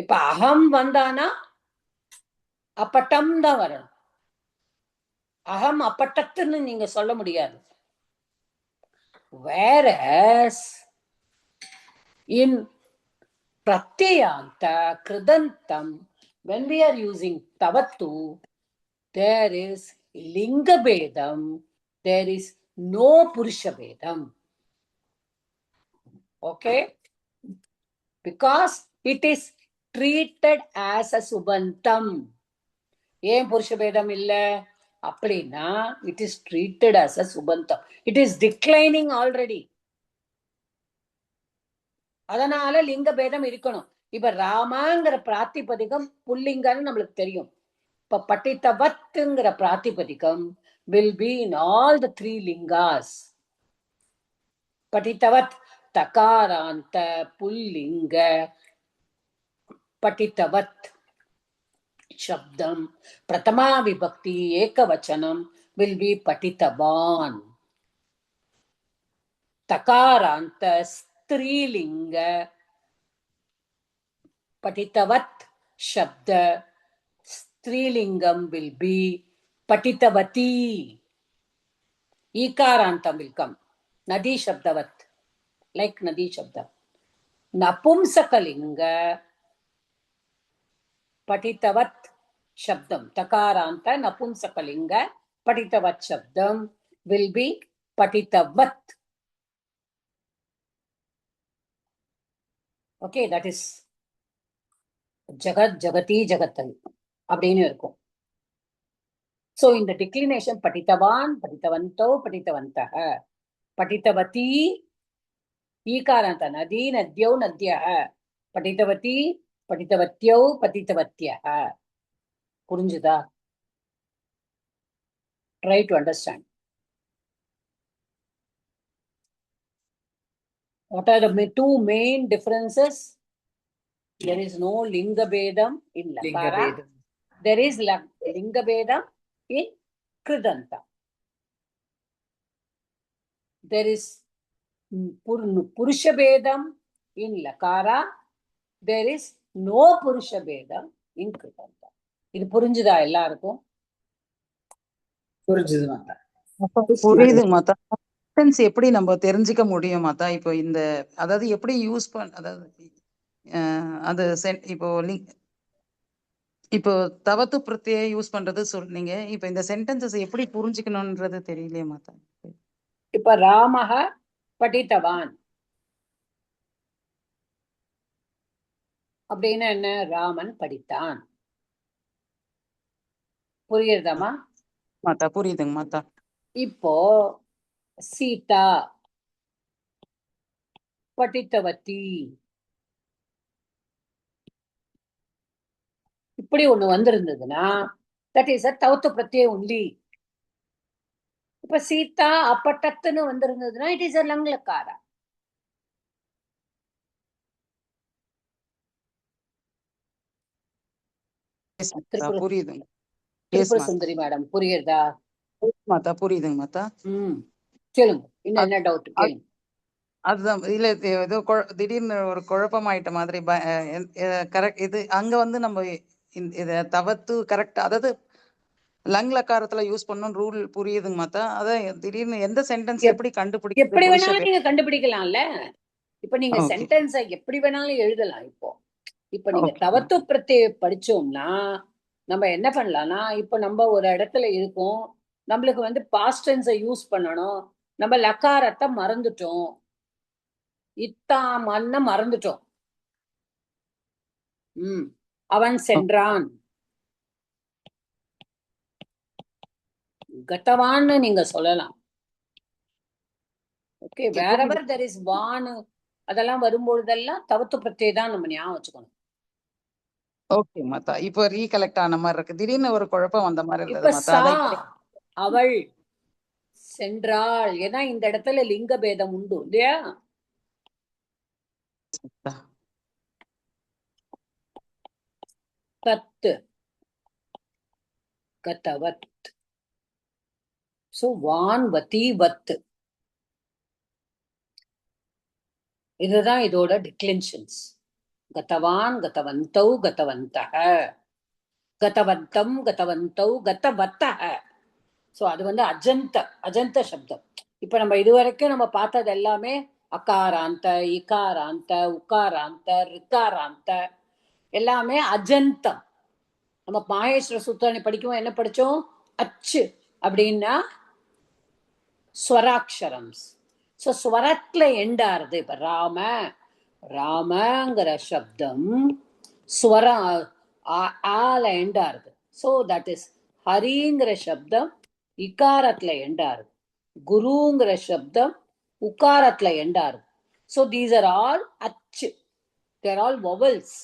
[SPEAKER 1] இப்ப அகம் வந்தானா அப்பட்டம் தான் வரணும். அகம் அப்பட்டத்துன்னு நீங்க சொல்ல முடியாது. Whereas in pratyayanta kridantam, when we are using tavattu, there is linga bedam, there is no purusha bedam. Okay? Because it is treated as a subantam. ஏன் புருஷ பேதம் இல்ல அப்படின்னா it is treated as a subantam. It is declining already. அதனால லிங்க பேதம் இருக்கணும். இப்ப ராமாங்கிற பிராத்திபதிகம் புல்லிங்கன்னு நம்மளுக்கு தெரியும். இப்ப பட்டித்தவத்துங்கிற பிராத்திபதிகம் will be in all the three lingas. பட்டித்தவத் தகாராந்த புல்லிங்க பட்டித்தவத் சப்தம் பிரதமா விபக்தி ஏகவச்சனம் will be பட்டித்தவான். தகாராந்த ஸ்திரீலிங்க பட்டித்தவத் சப்த ஸ்திரீலிங்கம் will be பட்டித்தவதி. ஈகாராந்தம் will come. நதி சப்தவத், like நதி சப்தம். நபும்சகலிங்க பட்டித்தவத் சப்தம் தகாராந்த நபும்சகலிங்க பட்டித்தவத் சப்தம் will be பட்டித்தவத். Okay, that is ஜகத் ஜகதி ஜகத்தன் அப்படின்னு இருக்கும். So in the declination படித்தவான் படித்தவந்தோ படித்தவந்தः படித்தவதி ஈகாராந்த நதி நத்யோ நத்யः படித்தவதி படித்தவத்யோ படித்தவத்யः. புரிஞ்சுதா? Try to understand. What are the two main differences? There is no linga bedam in lakara. There is linga bedam in kridanta. There is purusha bedam in lakara. There is no purusha bedam in kridanta. இது புரிஞ்சுதா எல்லாருக்கும்?
[SPEAKER 3] புரிஞ்சுது மாதா.
[SPEAKER 5] புரியுது மாதா. Sentence எப்படி நம்ம தெரிஞ்சுக்க முடியும் மாதா? இப்போ இந்த அதாவது எப்படி யூஸ் அதாவது அது இப்போ தவத்து பிரத்யே யூஸ் பண்றது சொல்றீங்க. இப்போ இந்த சென்டென்சஸ் எப்படி புரிஞ்சுக்கணும்ன்றது தெரியலையே மாதா.
[SPEAKER 1] இப்ப ராமஹ படித்தவான் அப்படின்னா என்ன? ராமன் படித்தான். புரியுறதாமா
[SPEAKER 5] மாதா? புரியுதுங்க மாதா.
[SPEAKER 1] இப்போ சீதா படித்தவதி இப்படி ஒண்ணு வந்திருந்ததுன்னா that is a தவுத்து பிரத்யே only. இப்ப சீதா அப்பட்டத்துன்னு வந்திருந்ததுன்னா it is a லங்லக்காரா.
[SPEAKER 5] புரியுதுங்க.
[SPEAKER 1] திரிபுர சுந்தரி மேடம் புரியுறதா
[SPEAKER 5] மாதா? புரியுதுங்க மாதா.
[SPEAKER 1] சொல்லுங்க, இன்னும் என்ன டவுட் கேளுங்க.
[SPEAKER 5] அதுதான் இல்ல, ஏதோ திடீர்னு ஒரு குழப்பமாயிட்ட மாதிரி. கரெக்ட். இது அங்க வந்து நம்ம இத தவத்து கரெக்ட், அதாவது லங்லக்காரத்துல யூஸ் பண்ணணும் ரூல் புரியுதுங்க மாதா. அதான் திடீர்னு எந்த சென்டென்ஸ் எப்படி கண்டுபிடிக்க?
[SPEAKER 1] எப்படி வேணாலும் நீங்க கண்டுபிடிக்கலாம்ல. இப்ப நீங்க சென்டென்ஸை எப்படி வேணாலும் எழுதலாம். இப்ப நீங்க தவத்து பிரத்யே படிச்சோம்னா நம்ம என்ன பண்ணலாம்னா, இப்ப நம்ம ஒரு இடத்துல இருக்கோம், நம்மளுக்கு வந்து பாஸ்ட் டென்ஸை யூஸ் பண்ணணும், நம்ம லக்காரத்தை மறந்துட்டோம், இத்தாமன்னு மறந்துட்டோம். அவன் சென்றான், கத்தவான்னு நீங்க சொல்லலாம். ஓகே, wherever there is வான் அதெல்லாம் வரும்பொழுதெல்லாம் தவத்து பிரத்யே தான் நம்ம ஞாபகம் வச்சுக்கணும்.
[SPEAKER 5] ஓகே மாதா. இப்போ ரீகலெக்ட் ஆன மாதிரி இருக்கு. திடீர்னு ஒரு குழப்பம் வந்த மாதிரி
[SPEAKER 1] இப்ப
[SPEAKER 5] இருந்தது
[SPEAKER 1] சா
[SPEAKER 5] மாதா.
[SPEAKER 1] அவள் சென்றாள், ஏன்னா இந்த இடத்துல லிங்க பேதம் உண்டு இல்லையா? தத்து, கதவத். So வான், வதி, வத்து. இதுதான் இதோட டிக்ளென்ஷன்ஸ். கதவான், கதவந்தௌ, கதவந்தஹ, கதவந்தம், கதவந்தௌ, கதவத்தஹ. சோ அது வந்து அஜந்த, அஜந்த சப்தம். இப்ப நம்ம இதுவரைக்கும் நம்ம பார்த்தது எல்லாமே அகாராந்த, இகாராந்த, உகாராந்த, ரிகாராந்த, எல்லாமே அஜந்தம். நம்ம மாஹேஸ்வர சூத்திரனை படிக்கும் என்ன படிச்சோம்? அச்சு அப்படின்னா ஸ்வராட்சரம். சோ ஸ்வரத்துல எண்டாருது. இப்ப ராம, ராமங்கிற சப்தம் ஸ்வரம் ஆல எண்டாருது. சோ தட் இஸ் ஹரிங்கிற சப்தம் இகாரத்துல எண்டாருது. குருங்கிற சப்தம் உக்காரத்துல எண்டாருது. சோ தீஸ் ஆர் ஆல் அச்சு. தேர் ஆல் வவல்ஸ்.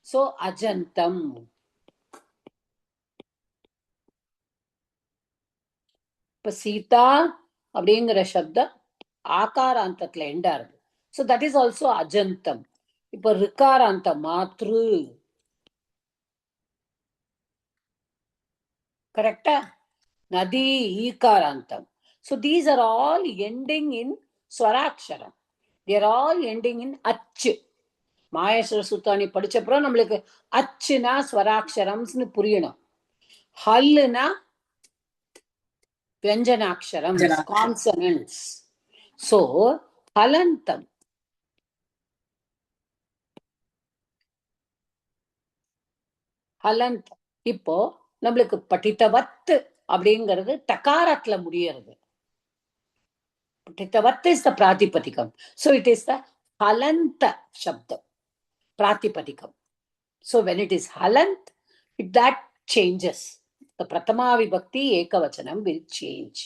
[SPEAKER 1] சோ அஜந்தம். இப்ப சீதா அப்படிங்கிற சப்தம் ஆகாராந்தத்துல எண்டாருது. So that is also அஜந்தம். இப்ப ரிகாராந்தம் மாத்ரு, கரெக்டா? நதி ஈகாராந்தம். So these are all ending in ஸ்வராட்சரம். They are all ending in அச்சு. மாஹேஸ்வர சூத்திராணி படிச்சப்பறம் நம்மளுக்கு அச்சுனா ஸ்வராட்சரம்னு புரியணும். ஹல்லுனா வியஞ்சனாட்சரம், கான்சனன்ட்ஸ். சோ ஹலந்தம், ஹலந்தம். இப்போ நம்மளுக்கு படித்தவத்து அப்படிங்கிறது டகாரத்துல முடியறது. படித்தவத்து இஸ் த பிராதிபதிகம். So it is the halanta shabdam, பிராதிபதிகம். So when it is halant, that changes. The prathama vibhakti ekavachanam will change.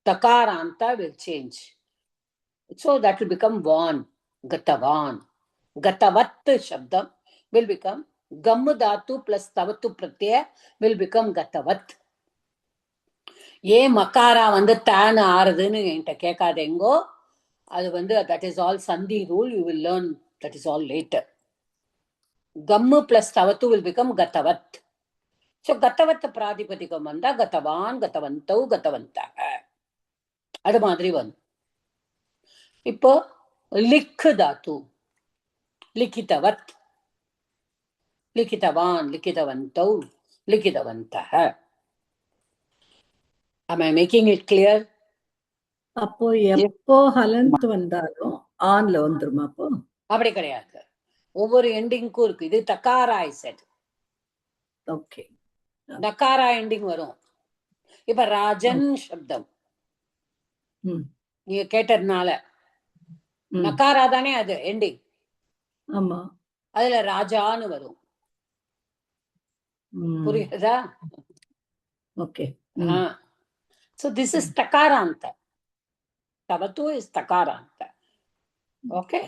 [SPEAKER 1] Takaranta will change. So that will become van, gatavan. Gatavat shabdam will become gammu dhatu plus tavatu pratyaya will become gatavat. ஏன் மக்காரா வந்து தான் ஆறுதுன்னு என்கிட்ட கேட்காதேங்கோ. அது வந்து that is all sandhi rule. You will learn that is all later. Gammu plus tavatu will become gatavat. So gatavat பிராதிபதிகம் வந்தா கதவான், கதவந்தௌ, கதவந்தஹ. அது மாதிரி வந்து இப்போ லிக் தாத்து, லிகிதவத், லிகிதவான், லிகிதவந்தௌ, லிகிதவந்தஹ. Am I making it clear?
[SPEAKER 2] அப்போ எப்போ ஹலந்த் வந்தாலும் ஆன்ல வந்துருமா? அப்போ
[SPEAKER 1] அப்படி கிடையாது. ஒவ்வொரு எண்டிங்க்கும் இருக்கு. இது தக்காரா செட்.
[SPEAKER 2] ஓகே,
[SPEAKER 1] நக்காரா எண்டிங் வரும். இப்ப ராஜன் சப்தம் நீங்க கேட்டதுனால நக்காரா தானே அது எண்டிங்.
[SPEAKER 2] ஆமா,
[SPEAKER 1] அதுல ராஜான்னு வரும். புரியுதா?
[SPEAKER 2] Okay.
[SPEAKER 1] So this is takaranta. Tavatu is takaranta. Okay.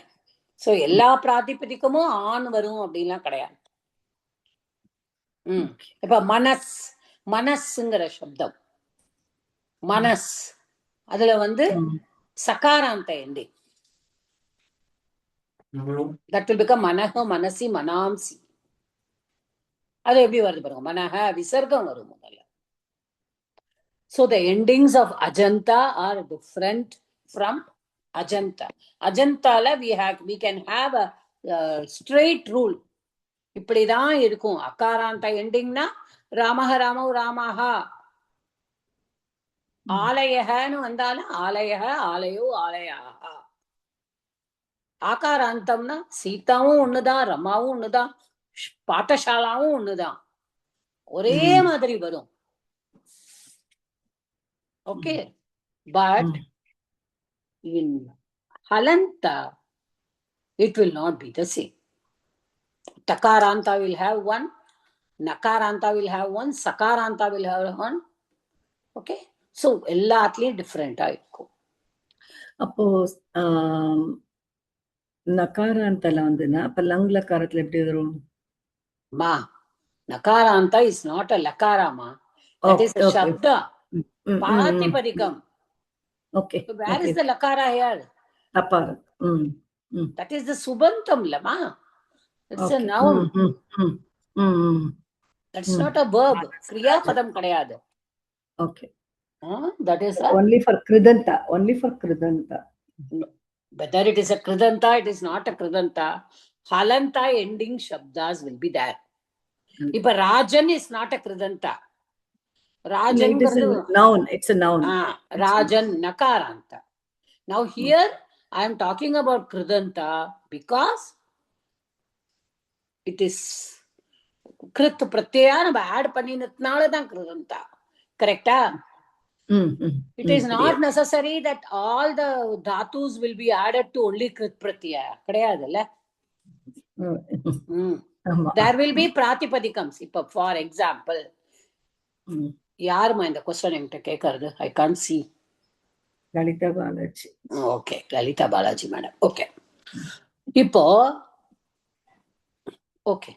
[SPEAKER 1] So எல்லா பிராதிபதிக்கமும் ஆண் வரும் அப்படின்லாம் கிடையாது. இப்ப மனஸ், மனஸ்ங்கிற சப்தம் மனஸ், அதுல வந்து சகாராந்த எண்டிங். That will become மனஹ, மனசி, மனாம்சி. அது எப்படி வருது பாருங்க. மனஹ விசர்க்கம் வரும் முதல்ல. So the endings of Ajanta are different from Ajanta. Ajantala we can have a straight rule. இப்படிதான் இருக்கும். அகாராந்த எண்டிங்னா ராமஹ, ராமௌ, ராமஹா. ஆலயஹன்னு வந்தாலும் ஆலயஹ, ஆலயோ, ஆலயாஹா. ஆகாராந்தம்னா சீதாவும் ஒண்ணுதான், ரமாவும் ஒண்ணுதான், பாட்டசாலாவும் ஒண்ணுதான், ஒரே மாதிரி வரும். Okay, but in halanta it will not be the same. Takaranta will have one, nakaranta will have one, sakaranta will have one. Okay, so எல்லாத்துலயும் டிஃபரெண்டா இருக்கும்.
[SPEAKER 2] அப்போ நகாராந்தல வந்துன்னா அப்ப லங் லகாரத்துல எப்படி வரும்?
[SPEAKER 1] மா nakaranta is not a lakara ma. That is a shabda. Pratipadikam.
[SPEAKER 2] Okay.
[SPEAKER 1] So where is the lakara here?
[SPEAKER 2] Apara.
[SPEAKER 1] That is the subantam lama. It's a noun. That's not a verb. கிரியாபதம் கிடையாது.
[SPEAKER 2] Okay.
[SPEAKER 1] That is
[SPEAKER 2] only for kridanta. Only for kridanta.
[SPEAKER 1] Whether it is a kridanta, it is not a kridanta. Halanta ending shabdas will be there. இப்ப Rajan is not a kridanta. Rajan
[SPEAKER 2] it is a noun. It's a noun.
[SPEAKER 1] Rajan nakaranta. Now here I am talking about kridanta because it is krit pratyaya நம்ம add பண்ணினதுனால தான் kridanta. Correcta? It is not necessary that all the dhatus will be added to only krit pratyaya. கிடையாதுல்ல? There will be pratipadikams. இப்ப for example, யாருமா இந்த question என்கிட்ட கேட்கறது? I can't see.
[SPEAKER 2] Lalitha Balaji.
[SPEAKER 1] Okay, Lalitha Balaji madam. Okay, இப்போ okay,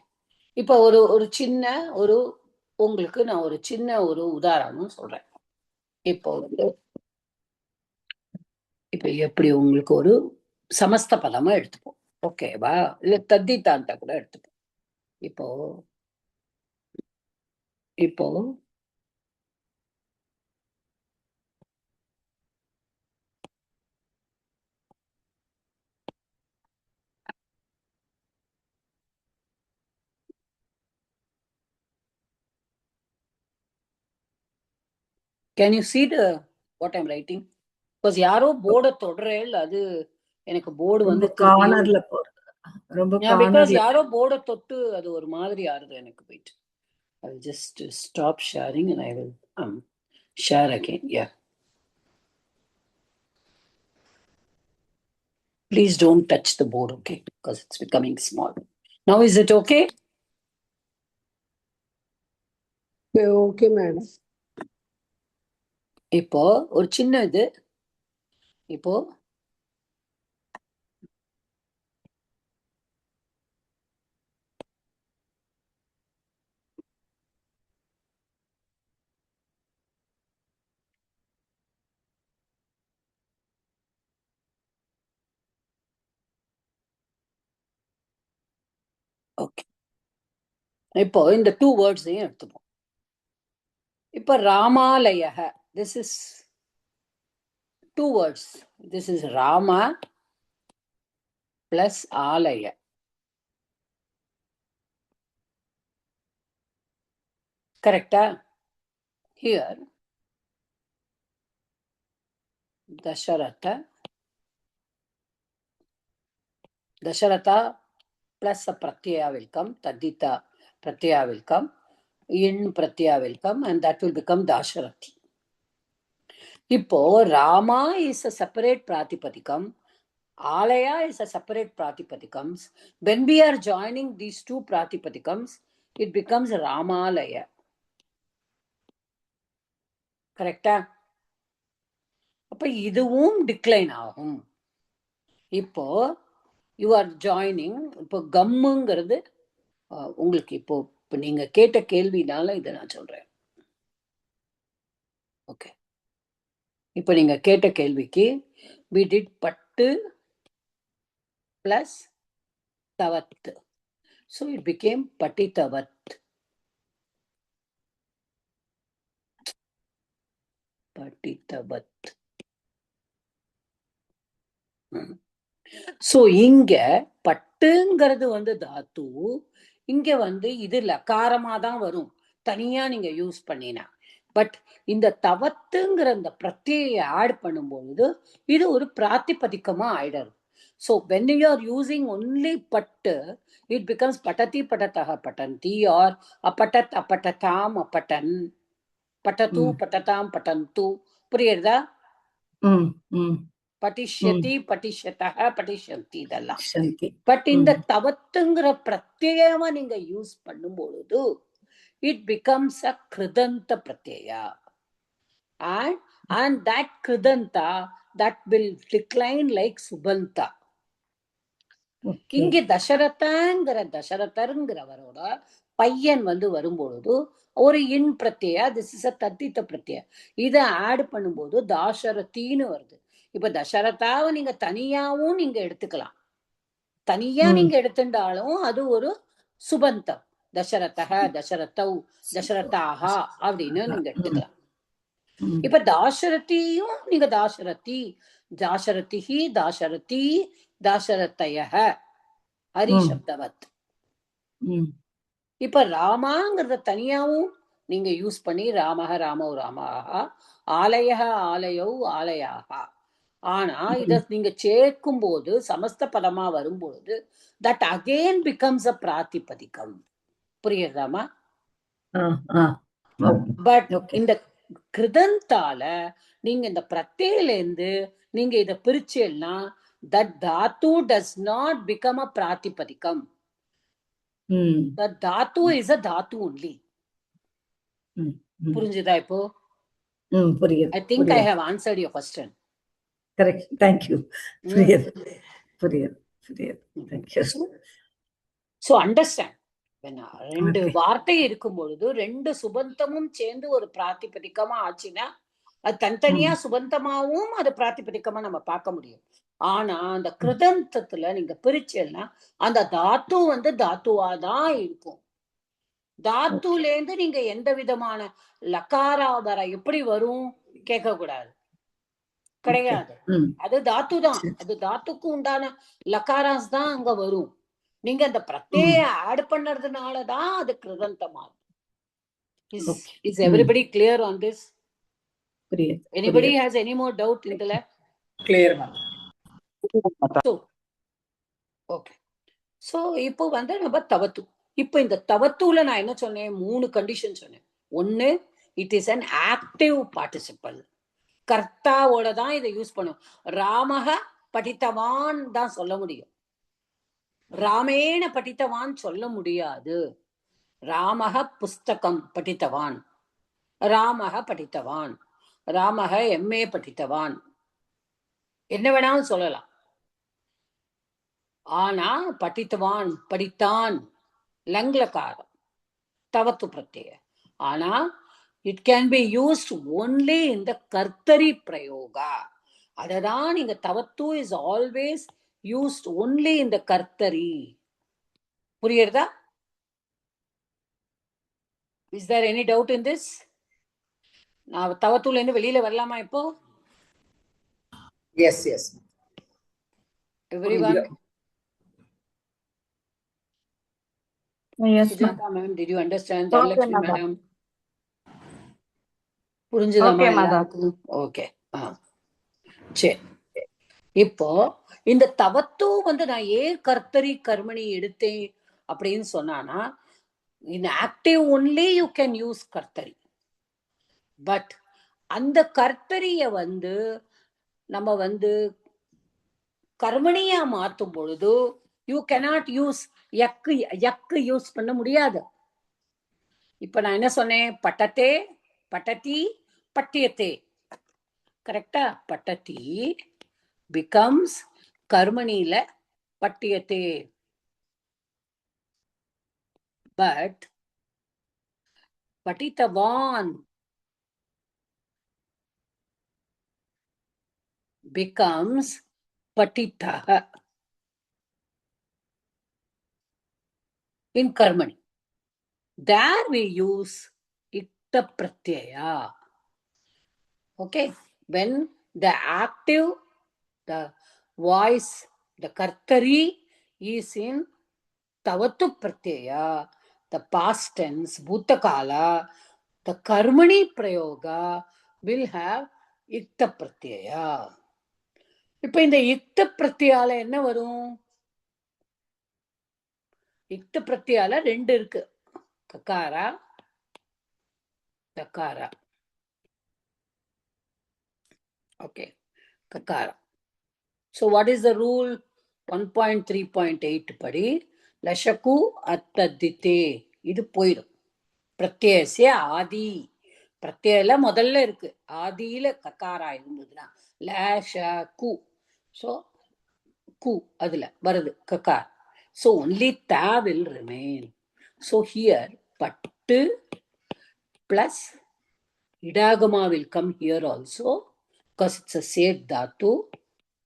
[SPEAKER 1] இப்போ ஒரு சின்ன உங்களுக்கு நான் ஒரு சின்ன உதாரணம் சொல்றேன். இப்போ இப்போ எப்படி உங்களுக்கு ஒரு சமஸ்த பதமா எடுத்துப்போம். ஓகேவா? இல்ல தத்தித்தாந்த கூட எடுத்துப்போம். இப்போ இப்போ can you see what I'm writing? Because யாரோ போர்டை தொடரேல், அது எனக்கு போர்டு வந்து
[SPEAKER 2] கார்னர்ல போறது. ரொம்ப கார்னர்ல.
[SPEAKER 1] because யாரோ போர்டை தொட்டு அது ஒரு மாதிரி ஆறுது எனக்கு. Wait, I'll just stop sharing and I will share again. Yeah, please don't touch the board, okay? Because it's becoming small. Now is it okay?
[SPEAKER 6] Okay madam.
[SPEAKER 1] இப்போ ஒரு சின்ன இது, இப்போ ஓகே, இப்போ இந்த 2 வேர்ட்ஸையும் எடுத்துப்போம். இப்போ ராமாலயः, this is 2 words. This is Rama plus Alaya. Correcta? Here Dasharatha plus a pratyaya will come, tadita pratyaya will come, in pratyaya will come, and that will become Dasharathi. இப்போ Rama is a separate pratipadikam, Alaya is a separate pratipadikams. When we are joining these 2 pratipadikams, it becomes Ramalaya. Correcta? அப்ப இதுவும் decline ஆகும். இப்போ you are joining. இப்போ கம்முங்கிறது உங்களுக்கு இப்போ நீங்க கேட்ட கேள்வினால இதை நான் சொல்றேன். ஓகே, இப்போ நீங்க கேட்ட கேள்விக்கு we did பட்டு plus தவத், so it became பட்டிதவத். பட்டிதவத். சோ இங்க பட்டுங்கிறது வந்து தாத்து, இங்க வந்து இது லகாரமா தான் வரும் தனியா நீங்க யூஸ் பண்ணினா. பட் இந்த தவத்துங்கிற இந்த பிரத்யயை ஆட் பண்ணும்பொழுது இது ஒரு பிராத்திபதிக்கமா ஆயிடுது. So when you are using only pattu, it becomes patati patataha patanti or apatat apatatam apatan, patatu patatam patantu. புரியுதா? பட்டிஷ்யதி பட்டிஷ்யதஹ பட்டிஷ்யந்தி இதெல்லாம். பட் இந்த தவத்துங்கிற பிரத்யேகமா நீங்க யூஸ் பண்ணும் பொழுது it becomes a kridanta pratyaya, and that kridanta that will decline like subanta. இங்க தசரதங்கிறவரோட பையன் வந்து வரும்பொழுது ஒரு இன் பிரத்யா, திஸ் இஸ் அ தத்தித்த பிரத்யா, இதை ஆட் பண்ணும்போது தாசரதின்னு வருது. இப்ப தசரதாவை நீங்க தனியாவும் நீங்க எடுத்துக்கலாம், தனியா நீங்க எடுத்துட்டாலும் அது ஒரு சுபந்தம். தசரதஹ, தசரதௌ, தசரதாஹா அப்படின்னு நீங்க எடுத்துக்கலாம்.
[SPEAKER 2] ம்.
[SPEAKER 1] இப்ப தாசரதியும் நீங்க தாசரதி, தாசரதிஹி, தாசரதி, தாசரதயஹ ஹரி
[SPEAKER 2] ம்.
[SPEAKER 1] சப்தவத்.
[SPEAKER 2] ம்.
[SPEAKER 1] இப்ப ராமாங்கிறத தனியாவும் நீங்க யூஸ் பண்ணி ராமஹ, ராமௌ, ராமாஹா, ஆலயஹ, ஆலயௌ, ஆலயாஹா. ஆனா இத நீங்க சேர்க்கும் போது சமஸ்த பதமா வரும்பொழுது தட் அகெயின் பிகம்ஸ் அ பிராதிபதிகம். புரியுதாமா?
[SPEAKER 2] ஆ, ஆ.
[SPEAKER 1] But
[SPEAKER 2] okay.
[SPEAKER 1] இந்த கிருதந்தால நீங்க இந்த பிரத்யயில இருந்து நீங்க இத பிரிச்சேன்னா that Tattva does not become a பிராதிபதிகம்.
[SPEAKER 2] ம்.
[SPEAKER 1] The dhatu is a dhatu only.
[SPEAKER 2] ம். ம்.
[SPEAKER 1] புரிஞ்சுதா இப்போ?
[SPEAKER 2] ம். புரியுது.
[SPEAKER 1] I think I
[SPEAKER 2] புரியுது.
[SPEAKER 1] have answered your question.
[SPEAKER 2] Correct. Thank you. புரியுது. புரியுது. புரியுது. தேங்க்யூ.
[SPEAKER 1] So understand. ரெண்டு
[SPEAKER 2] Okay.
[SPEAKER 1] வார்த்தை இருக்கும் பொழுது ரெண்டு சுபந்தமும் சேர்ந்து ஒரு பிராதிபதிக்கமா ஆச்சுன்னா அது தனித்தனியா சுபந்தமாவும் அது பிராதிபதிக்கமா நம்ம பார்க்க முடியும். ஆனா அந்த கிருதந்தத்துல நீங்க பிரிச்சேன்னா அந்த தாத்து தாத்துவாதான் இருக்கும். தாத்துல இருந்து நீங்க எந்த விதமான லகாராதர எப்படி வரும் கேட்க கூடாது, கிடையாது.
[SPEAKER 2] ம்.
[SPEAKER 1] அது தாத்து தான், அது தாத்துக்கு உண்டான லகாராஸ் தான் அங்க வரும். நீங்க அந்த பிரத்யய ஆட் பண்ணறதுனாலதான் அது கிருதந்தமா. Is everybody clear on this?
[SPEAKER 2] புரியுது.
[SPEAKER 1] Anybody has any more doubt இதுல?
[SPEAKER 3] Clear ma'am.
[SPEAKER 1] ஓகே. சோ இப்போ நம்ம தவத்து. இப்போ இந்த தவத்துல நான் என்ன சொன்னேன்? 3 கண்டிஷன் சொன்னேன். ஒன்னு, it is an active participle. கர்த்தாவோட தான் இதை யூஸ் பண்ணும். ராமஹ படித்தவான் தான் சொல்ல முடியும், ராமேன படித்தவான் சொல்ல முடியாது. ராமஹ புஸ்தகம் படித்தவான், ராமஹ படித்தவான், ராமஹ எம்ஏ படித்தவான், என்ன வேணாலும் சொல்லலாம். ஆனா படித்தவான், படித்தான் லங்லகாரம் தவத்து பிரத்யய. ஆனா it can be used only in the kartari prayoga. அததான் நீங்க தவத்து is always used only in the kartari. புரியுறதா? Is there any doubt in this? நான் தவத்துல இருந்து வெளியில வரலாமா இப்போ?
[SPEAKER 3] Yes, yes.
[SPEAKER 1] Everyone?
[SPEAKER 4] Yes,
[SPEAKER 1] Sujata ma'am, did you understand?
[SPEAKER 4] Okay,
[SPEAKER 1] Dhanalakshmi
[SPEAKER 4] madam.
[SPEAKER 1] madam? புரிஞ்சுதாமா
[SPEAKER 4] Okay, madam.
[SPEAKER 1] எல்லாருக்கும்? Okay. சரி. இப்போ இந்த தவத்து நான் ஏன் கர்த்தரி கர்மணி எடுத்தேன் அப்படின்னு சொன்னானா, in active only you can use கர்த்தரி. பட் அந்த கர்த்தரிய நம்ம கர்மணியா மாற்றும் பொழுது யூ cannot யூஸ் யக்கு யூஸ் பண்ண முடியாது. இப்ப நான் என்ன சொன்னேன்? பட்டத்தே, பட்டதி, பட்டியத்தே. கரெக்டா? பட்டதி becomes கர்மணில பட்டியத்தே. பட் படித்தவான் becomes patitah in karmani. There we use itta pratyaya. Okay, when the active, the voice, the kartari is in tavatu pratyaya, the past tense, bhutakala, the karmani prayoga will have itta pratyaya. இப்ப இந்த இக்த பிரத்யால என்ன வரும்? இக்த பிரத்யால 2 இருக்கு, ககாரா, தகாரா. Okay, ககாரா. So what is the rule? 1.3.8 படி லஷகு அத்ததித்தே இது போயிடும். பிரத்யேசிய ஆதி, பிரத்யேல முதல்ல இருக்கு, ஆதியில ககாரா இருந்ததுன்னா லஷகு. So கு அதுல வருது Kagar. So only ta will remain. So here pattu plus idagama will come here also because it's a set dhatu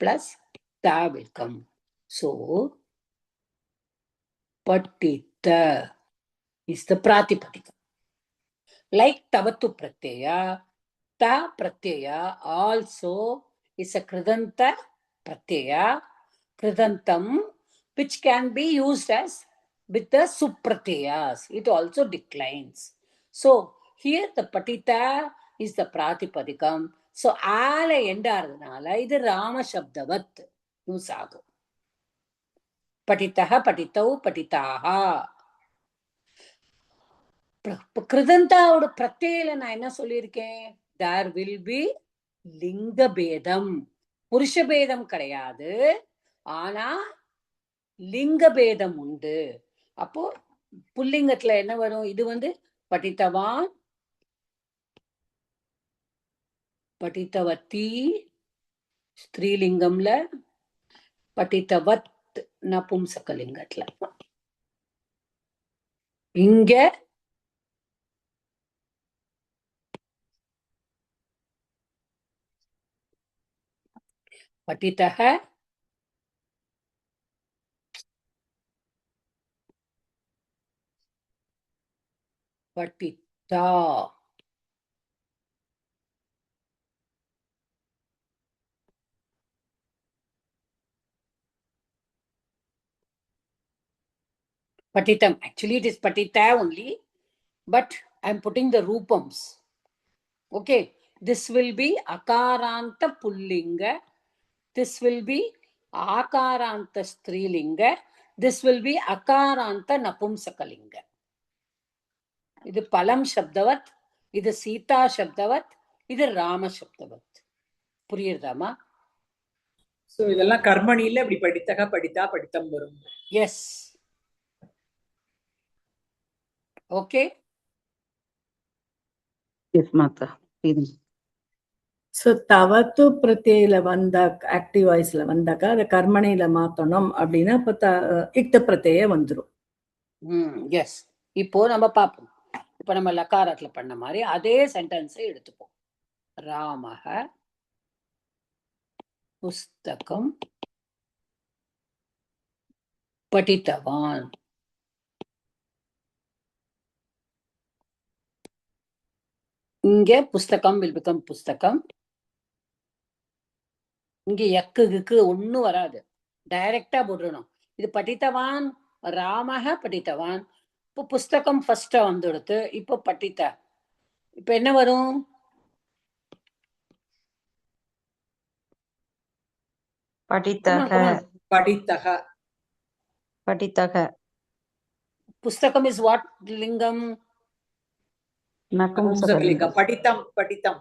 [SPEAKER 1] plus ta will come. So patita is the Pratipadika. Like Tavatu Pratyaya, Ta Pratyaya also is a Kridanta Pratyaya, Kridantam, which can be used as with the Supratyayas. It also declines. So here the Patita is the Pratipadikam. So ala endaradnala idu Rama Shabdavat use agum. Patitaha, Patitau, Patitaha. கிருதந்தாவோட பிரத்யேல நான் என்ன சொல்லியிருக்கேன்? There will be லிங்க பேதம், புருஷ பேதம் கிடையாது, ஆனா லிங்க பேதம் உண்டு. அப்போ புல்லிங்கத்துல என்ன வரும்? இது வந்து படித்தவான், படித்தவத்தி ஸ்திரீலிங்கம்ல, படித்தவத் நபும்சகலிங்கத்துல. இங்க पतितः पतिता patitam. Actually it is patita only, but I am putting the rupams. Okay, this will be akaranta pullinga, this will be akaranta strilinga, this will be akaranta napumsakalinga. இது பலம் சப்தவத், இது சீதா சப்தவத், இது ராம சப்தவத். புரியுதாமா?
[SPEAKER 3] சோ இதெல்லாம் கர்மணியில இப்படி படித்தக படித்தா படித்தம் வரும்.
[SPEAKER 1] எஸ். ஓகே.
[SPEAKER 5] எஸ் மாதா.
[SPEAKER 2] So தவத்து பிரத்யேல வந்தா, active வாய்ஸ்ல வந்தாக்கா அதை கர்மணியில மாத்தணும் அப்படின்னா இப்ப இக்த பிரத்யே வந்துடும்.
[SPEAKER 1] எஸ். இப்போ நம்ம பார்ப்போம். இப்ப நம்ம லக்காரத்துல பண்ண மாதிரி அதே சென்டென்ஸை எடுத்துப்போம். ராமஹ புஸ்தகம் படித்தவான். இங்க புஸ்தகம் will become புஸ்தகம். இங்க யக்குக்கு ஒண்ணும் வராது, டைரக்டா போட்டுடணும். இது படித்தவான், ராமஹ படித்தவான். இப்போ புஸ்தகம் ஃபர்ஸ்ட் வந்துடுத்து, இப்போ படித்த. இப்ப என்ன வரும்?
[SPEAKER 5] படித்தக.
[SPEAKER 3] படித்தக.
[SPEAKER 5] படித்தக.
[SPEAKER 1] புஸ்தகம் is what lingam?
[SPEAKER 3] நபும்சகலிங்கம். படித்தம் படித்தம்.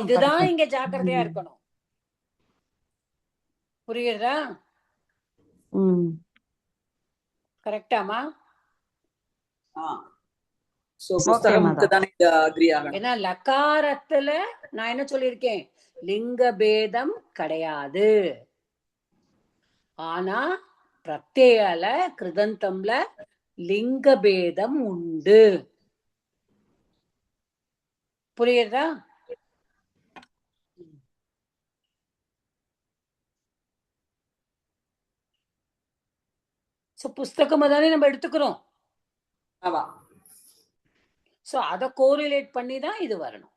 [SPEAKER 1] இதுதான் இங்க ஜாக்கிரதையா இருக்கணும். புரியுதா? கரெக்டாமா?
[SPEAKER 3] சோ புஸ்தகம்க்கு தான் இது அக்ரி ஆகணும்.
[SPEAKER 1] ஏன்னா லகாரத்துல நான் என்ன சொல்லியிருக்கேன்? லிங்க பேதம் கிடையாது, ஆனா பிரத்யேல கிருதந்தம்ல லிங்க பேதம் உண்டு. புரியுதா? சோ புஸ்தகம் தானே நம்ம எடுத்துக்கிறோம்.
[SPEAKER 3] ஆமா.
[SPEAKER 1] சோ அத கோரிலேட் பண்ணி தான் இது வரணும்.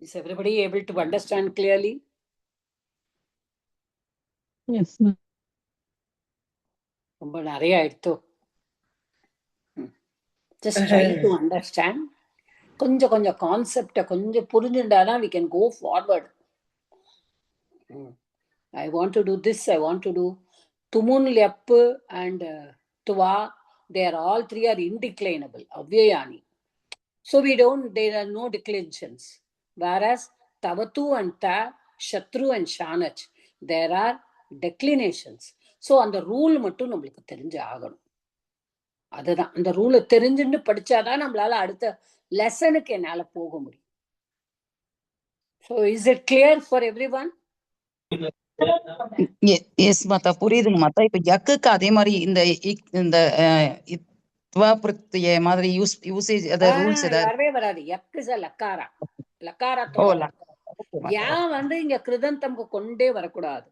[SPEAKER 1] Is everybody able to understand clearly?
[SPEAKER 5] Yes.
[SPEAKER 1] ரொம்ப நிறைய ஆயிடுத்து. Just try to understand. கொஞ்சம் கொஞ்சம் கான்செப்ட கொஞ்சம் புரிஞ்சுட்டாதான் we can go forward. I want to do this, I want to do tumun leppu and tuva. They are all three are indeclinable, avyayani. So there are no declensions. Whereas tavatu and ta, shatru and shanach, there are declinations. So அந்த rule மட்டும் நம்மளுக்கு தெரிஞ்சு ஆகணும். அதுதான், அந்த ரூலை தெரிஞ்சுன்னு படிச்சாதான் நம்மளால அடுத்த லெசனுக்கு என்னால போக முடியும். So is it clear for everyone?
[SPEAKER 5] Yes மாதா, புரியுதுங்க மாதா. இப்ப யக்குக்கு அதே மாதிரி இந்த பிரத்ய மாதிரி யூசேஜ் அத ரூல்ஸ் ஏதாவது
[SPEAKER 1] வரவே வராது. யக் இஸ் a லக்காரா. லக்காரத்தோட யா வந்து இங்க கிருதந்தம்க்கு கொண்டே வரக்கூடாது.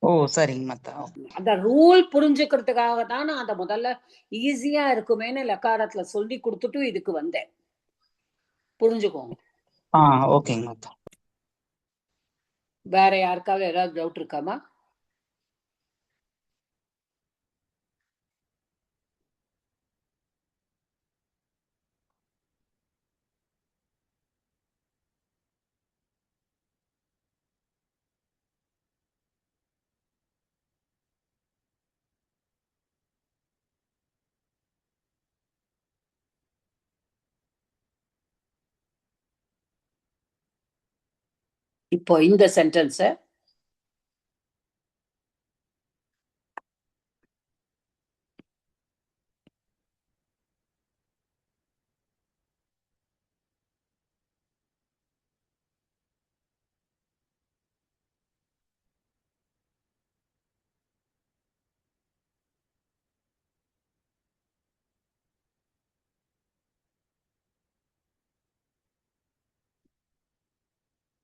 [SPEAKER 5] ஓ சரிங்க மத்தா.
[SPEAKER 1] அந்த ரூல் புரிஞ்சுக்கிறதுக்காக தான் நான் அந்த முதல்ல ஈஸியா இருக்குமேன்னு லக்காரத்துல சொல்லி கொடுத்துட்டு இதுக்கு வந்தேன். புரிஞ்சுக்கோங்க.
[SPEAKER 5] ஓகேங்க மத்தா.
[SPEAKER 1] வேற யாருக்காவது ஏதாவது டவுட் இருக்காமா? இப்போ இந்த சென்டென்ஸ்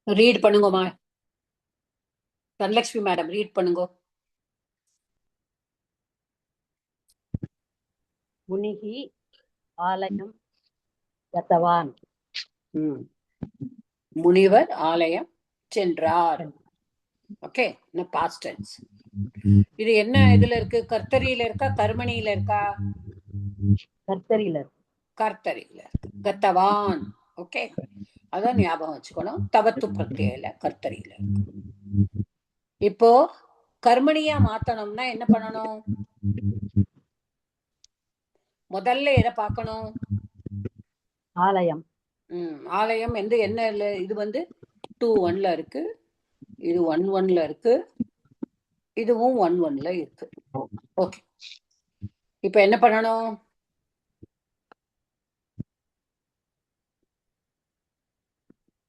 [SPEAKER 1] ரீட் பண்ணுங்கம்மா. தனலட்சுமி மேடம் ரீட் பண்ணுங்க.
[SPEAKER 7] முனிகி ஆலயம் கத்தவான்.
[SPEAKER 1] முனிவர் ஆலயம் சென்றார். Okay, past tense. இது என்ன இதுல இருக்கு? கர்த்தரியில இருக்கா கர்மணியில இருக்கா?
[SPEAKER 7] கர்த்தரியில.
[SPEAKER 1] கர்த்தரியில இருக்கு. கத்தவான். ஓகே, அதான் ஞாபகம் வச்சுக்கணும். தவத்து பிரத்யேல கர்த்தரியில இருக்கு. இப்போ கர்மணியா மாத்தணும்னா என்ன பண்ணணும்? முதல்ல எதை பார்க்கணும்?
[SPEAKER 7] ஆலயம்.
[SPEAKER 1] ஆலயம் வந்து என்ன? இது வந்து 2:1 இருக்கு, இது 1:1 இருக்கு, இதுவும் 1:1 இருக்கு. ஓகே, இப்ப என்ன பண்ணணும்?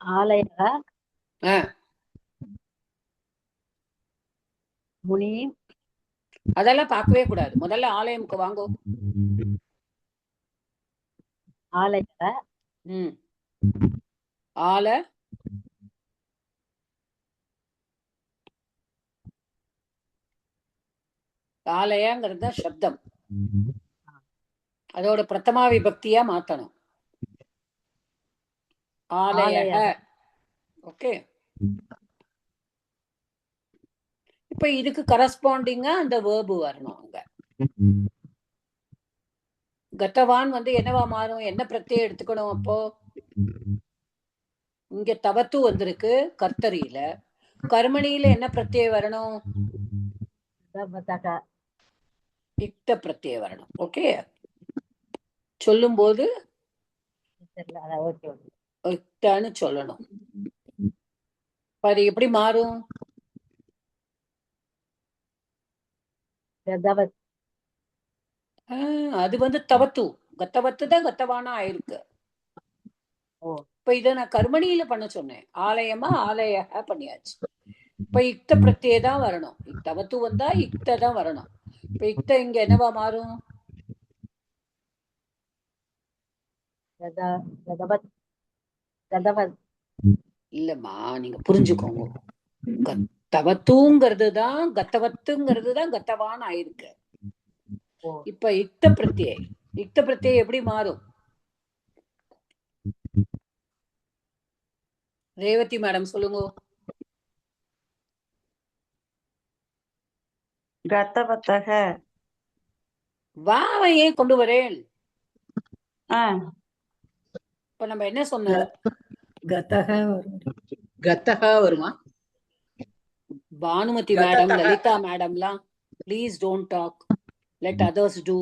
[SPEAKER 7] ஆலய முனி.
[SPEAKER 1] அதெல்லாம் பார்க்கவே கூடாது. முதல்ல ஆலயம்க்கு வாங்கோ.
[SPEAKER 7] ஆலய
[SPEAKER 1] ஆல ஆலயங்கிறது சப்தம், அதோட பிரதமா விபக்தியா மாத்தணும். ஆலய. ஓகே, இப்ப இதுக்கு கரஸ்பாண்டிங்கா அந்த வேர்பு வரணும். அங்க கத்தவான் வந்து என்னவா மாறும்? என்ன பிரத்யம் எடுத்துக்கணும்? அப்போ இங்க தவத்து வந்திருக்கு கர்த்தரியில. கர்மணியில என்ன பிரத்யம் வரணும்? இக்த பிரத்யம் வரணும். ஓகே, சொல்லும் போது இக்தான்னு சொல்லணும். அது எப்படி மாறும்? அது வந்து தவத்து. கத்தவத்து தான் கத்தவானா ஆயிருக்கு. இப்ப இத நான் கர்மணியில பண்ண சொன்னேன். ஆலயமா ஆலய பண்ணியாச்சு. இப்ப இக்த பிரத்யே தான் வரணும். தவத்து வந்தா இக்த தான் வரணும். இப்ப இக்த இங்க என்னவா மாறும்? இல்லம்மா, நீங்க புரிஞ்சுக்கோங்க. தவத்துங்கிறது தான் கத்தவத்துங்கிறது தான் கத்தவான் ஆயிருக்கு. இப்ப இக்த பிரத்யே, இக்த பிரத்யே எப்படி மாறும்? ரேவதி மேடம் சொல்லுங்க.
[SPEAKER 8] கத்தவத்தக.
[SPEAKER 1] வாவை ஏன் கொண்டு வரேன்? இப்ப நம்ம என்ன சொன்னோம்?
[SPEAKER 3] கத்தகா வருமா?
[SPEAKER 1] பானுமதி மேடம், லலிதா மேடம்லாம் please don't talk, let others too.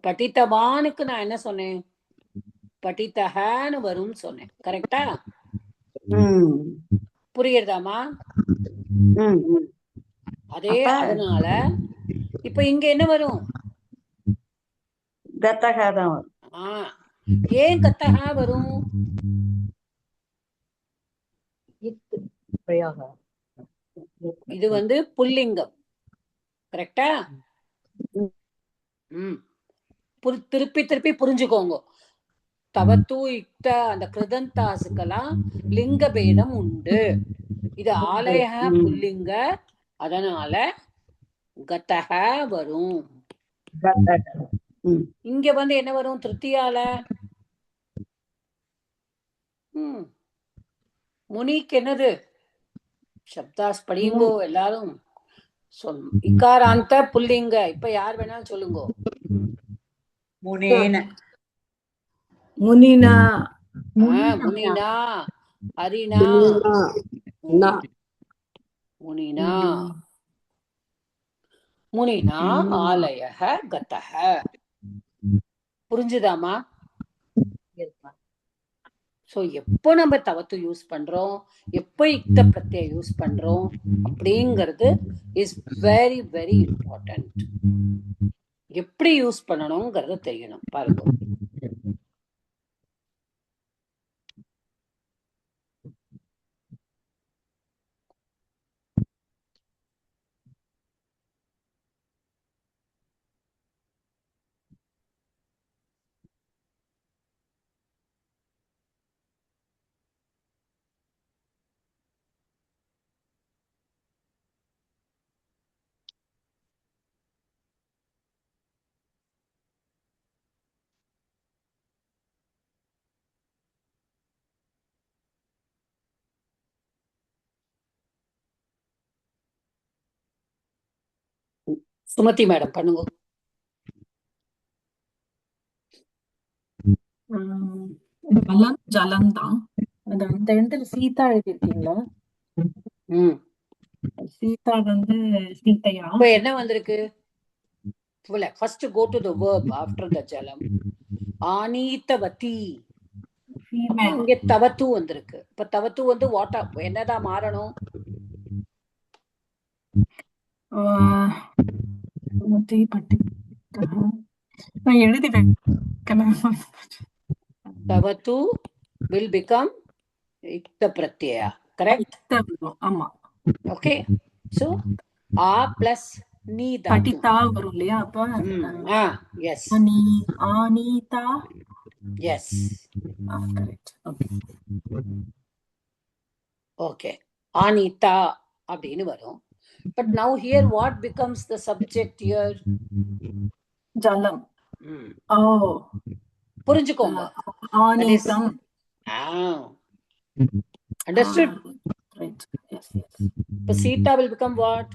[SPEAKER 1] படித்தவானுக்கு நான் என்ன சொன்னேன்? படித்தஹான்னு வரும் சொன்னேன். கரெக்டா? புரியுறதாமா? அதே அதனால இப்ப இங்க என்ன வரும்?
[SPEAKER 8] கத்தகா தான் வரும்.
[SPEAKER 1] ஏன் கத்தகா வரும்? இது வந்து புல்லிங்கம். கரெக்டா? திருப்பி திருப்பி புரிஞ்சுக்கோங்க. தவத்து இக்த அந்த கிருதந்தாசுக்கெல்லாம் லிங்க பேதம் உண்டு. இது ஆலய புல்லிங்க, அதனால கதஹ வரும். இங்க வந்து என்ன வரும் திருத்தியால? முனிக்கு என்னது சப்தாஸ் படிங்கோ எல்லாரும். இக்காராந்த புல்லிங்க. இப்ப யார் வேணாலும் சொல்லுங்க.
[SPEAKER 3] முனேன.
[SPEAKER 2] முனினா.
[SPEAKER 1] முனினா, ஹரினா, முனினா, முனினா ஆலயஹ கதஹ. புரிஞ்சுதாமா? சோ எப்போ நம்ம தவத்து யூஸ் பண்றோம், எப்போ இக்த பிரத்யய யூஸ் பண்றோம் அப்படிங்கிறது இஸ் வெரி வெரி இம்பார்ட்டன்ட். எப்படி யூஸ் பண்ணணுங்கிறத தெரியணும். பாருங்க, சுமதி மேடம் பண்ணுங்க.
[SPEAKER 4] ஜலம் ஜலம் தான். அந்த இடத்துல சீதா எழுதிருக்கீங்களா? சீதா வந்து சீதையா?
[SPEAKER 1] இப்ப என்ன வந்திருக்கு? First go to the verb after the jalam. ஆனீத்தவதி. இங்க தவத்து வந்திருக்கு. இப்ப தவத்து வந்து வாட் என்னதான் மாறணும்?
[SPEAKER 4] எழுதி
[SPEAKER 1] தவத்து will become ikta pratyaya, correct?
[SPEAKER 4] ஆமா.
[SPEAKER 1] Okay, so a plus நீ தாத்து
[SPEAKER 4] படிதா வரும் இல்லையா? அப்ப
[SPEAKER 1] yes,
[SPEAKER 4] ஆனீதா.
[SPEAKER 1] yes,
[SPEAKER 4] correct. Okay,
[SPEAKER 1] okay, anita அப்படின்னு வரும். But now here what becomes the subject here?
[SPEAKER 4] ஜலம். Oh,
[SPEAKER 1] புரிஞ்சுக்கோங்க.
[SPEAKER 4] ஆனீதம்.
[SPEAKER 1] Understood?
[SPEAKER 4] Right. Yes, yes.
[SPEAKER 1] இப்ப சீதா will become what?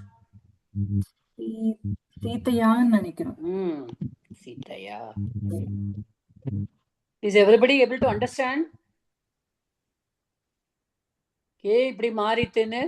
[SPEAKER 4] சீதையான்னு நினைக்கிறேன்.
[SPEAKER 1] சீதையா. Is everybody able to understand? இப்படி மாறிட்டுன்னு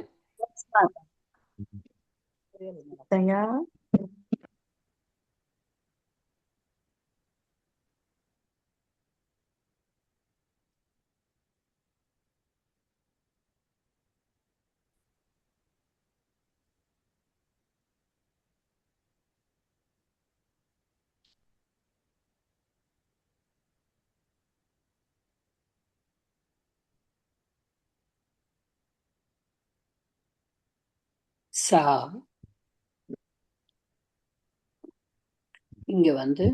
[SPEAKER 1] சா இங்க வந்து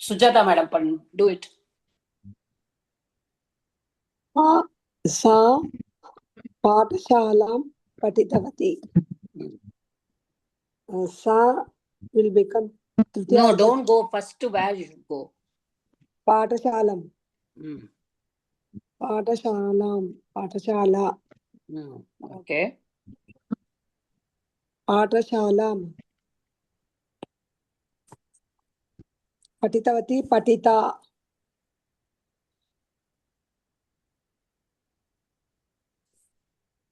[SPEAKER 1] சுஜாதா மேடம் do it.
[SPEAKER 6] सा पाठशालां पठितवती. सा will become
[SPEAKER 1] No, don't go first to where you should go.
[SPEAKER 6] पाठशालां. पाठशाला.
[SPEAKER 1] Okay.
[SPEAKER 6] पाठशालां पठितवती, पठिता.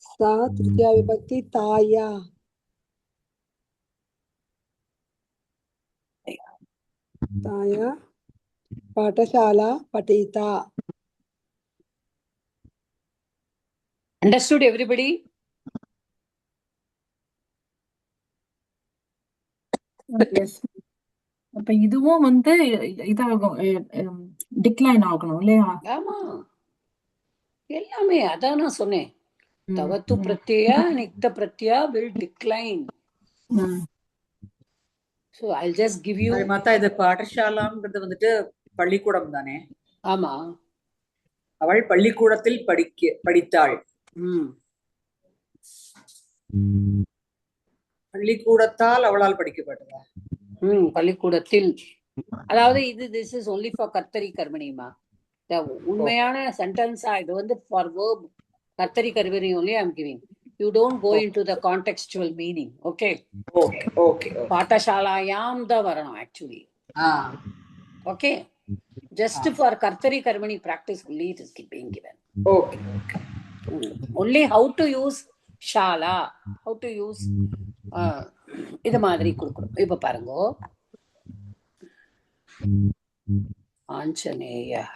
[SPEAKER 6] सा तृतीया विभक्ति ताया. ताया पाठशाला पठिता
[SPEAKER 1] Understood everybody?
[SPEAKER 4] எஸ். அப்ப இதுவும் வந்து இதாகும், டிக்ளைன் ஆகணும் இல்லையா?
[SPEAKER 1] ஆமா, எல்லாமே அதான் நான் சொன்னேன்.
[SPEAKER 4] ம்,
[SPEAKER 1] தவத்து
[SPEAKER 4] ம்,
[SPEAKER 1] பிரத்யா நிக்த பிரத்யா will decline.
[SPEAKER 4] ம்.
[SPEAKER 1] So I'll just give you.
[SPEAKER 3] அது மாத்தா இது பாடசாலாங்கிறது வந்துட்டு பள்ளிக்கூடம் தானே.
[SPEAKER 1] ஆமா,
[SPEAKER 3] அவள் பள்ளிக்கூடத்தில் படித்தாள். பள்ளிக்கூடத்தால் அவளால் படிக்கப்பட்டதா?
[SPEAKER 1] பள்ளிக்கூடத்தில். அதாவது இது this is only for கர்த்தரி கர்மணிமா. The உண்மையான சென்டென்ஸா இது வந்து for verb கர்த்தரி கர்மணி only I'm giving. You don't go into the contextual meaning. Okay?
[SPEAKER 3] Okay.
[SPEAKER 1] பாடசாலாயாம் தான் வரணும் actually. Okay? Just for kartari karmani practice only it is being given.
[SPEAKER 3] Okay.
[SPEAKER 1] Only how to use shala, how to use இது மாதிரி கொடுக்கணும். இப்ப பாருங்க, ஆஞ்சநேயः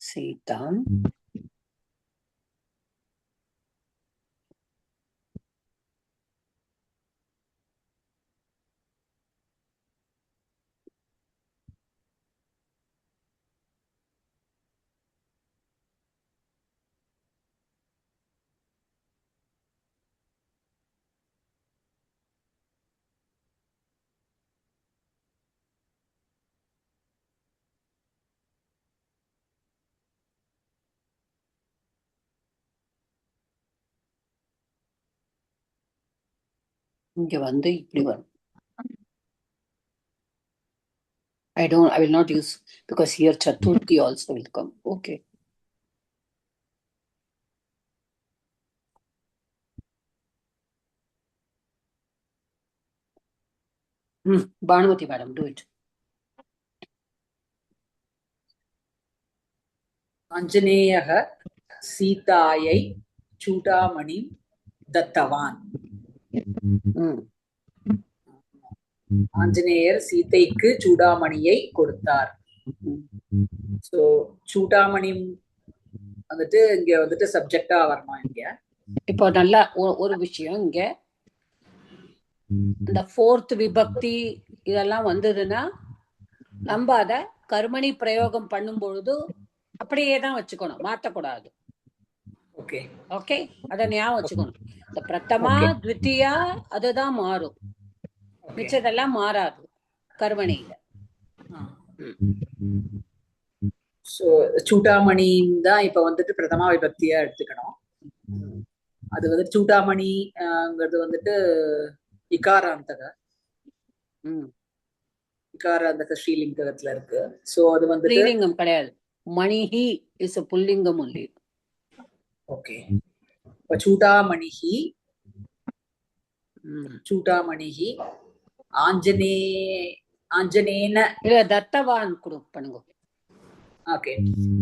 [SPEAKER 1] சீதாம் இங்க வந்து இப்படி வரும். I will not use because here Chaturthi also will come. Okay. Bhanumati madam, do it.
[SPEAKER 3] ஆஞ்சநேயः சீதாயை Chudamani தத்தவான். Anjaneyar சீதைக்கு சூடாமணியை கொடுத்தார். சோ சூடாமணி வந்துட்டு இங்க வந்துட்டு சப்ஜெக்டா வரணும். இங்க
[SPEAKER 1] இப்போ நல்லா ஒரு விஷயம், இங்க இந்த ஃபோர்த் விபக்தி இதெல்லாம் வந்ததுன்னா நம்ம அத கர்மணி பிரயோகம் பண்ணும் பொழுது அப்படியே தான் வச்சுக்கணும், மாத்தக்கூடாது.
[SPEAKER 3] ஓகே
[SPEAKER 1] ஓகே, அத ஞாபகம் வச்சுக்கணும். இந்த பிரதமா த்விதியா அதுதான் மாறும், மிச்சதெல்லாம் மாறாது கர்மணியில.
[SPEAKER 3] சோ சூடாமணி தான் இப்ப வந்துட்டு பிரதமா விபக்தியா எடுத்துக்கணும். அது வந்து சூடாமணிங்கிறது வந்துட்டு இகாராந்தக ஸ்ரீலிங்கத்துல இருக்கு. சோ அது வந்து
[SPEAKER 1] ஸ்ரீலிங்கம் கிடையாது, மணிஹி இஸ் a புல்லிங்கம் only.
[SPEAKER 3] ஓகே, இப்ப சூடாமணிஹி ஆஞ்சநேன
[SPEAKER 1] இல்ல தத்தவான் பண்ணுங்க.
[SPEAKER 3] ஓகே,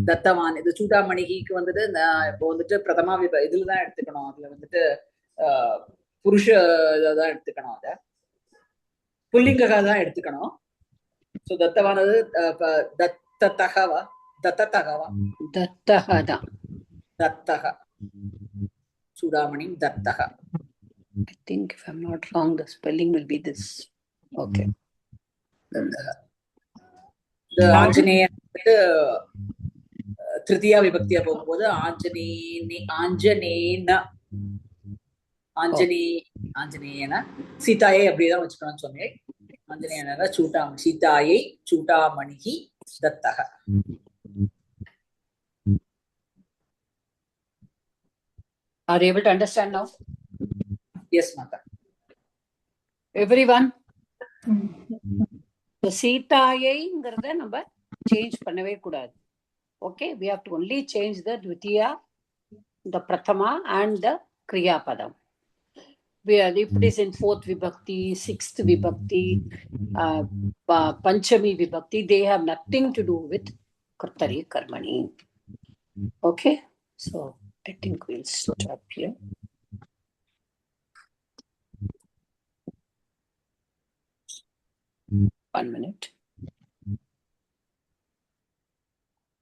[SPEAKER 3] தத்தவான். இது சூடாமணிக்கு வந்துட்டு இப்போ வந்துட்டு பிரதமா இதுலதான் எடுத்துக்கணும். அதுல வந்துட்டு புருஷ இதான் எடுத்துக்கணும், அத புல்லிங்ககா தான் எடுத்துக்கணும். சோ தத்தவானது தத்தகவா தத்தக சூடாமணி தத்தக.
[SPEAKER 1] I think if I'm not wrong the spelling will be this. Okay.
[SPEAKER 3] இந்த ஆஞ்சநேயர் வந்துட்டு திருத்தியா விபக்தியா போகும்போது ஆஞ்சநேயன சீதாயை அப்படிதான் வச்சுக்கணும்னு சொன்னேன். ஆஞ்சநேயன சீதாயை சூடாமணிஹி தத்தக.
[SPEAKER 1] Are you able to understand now?
[SPEAKER 3] Yes, Mata.
[SPEAKER 1] Everyone? So சீதாயைங்கிறத நம்ம சேஞ்ச் பண்ணவே கூடாது. Okay, we have to only change the dvitiya, the prathama and the kriya padam. If it is in fourth vibhakti, sixth vibhakti, panchami vibhakti, they have nothing to do with kartari karmani. Okay, so I think we'll stop here. 1 minute.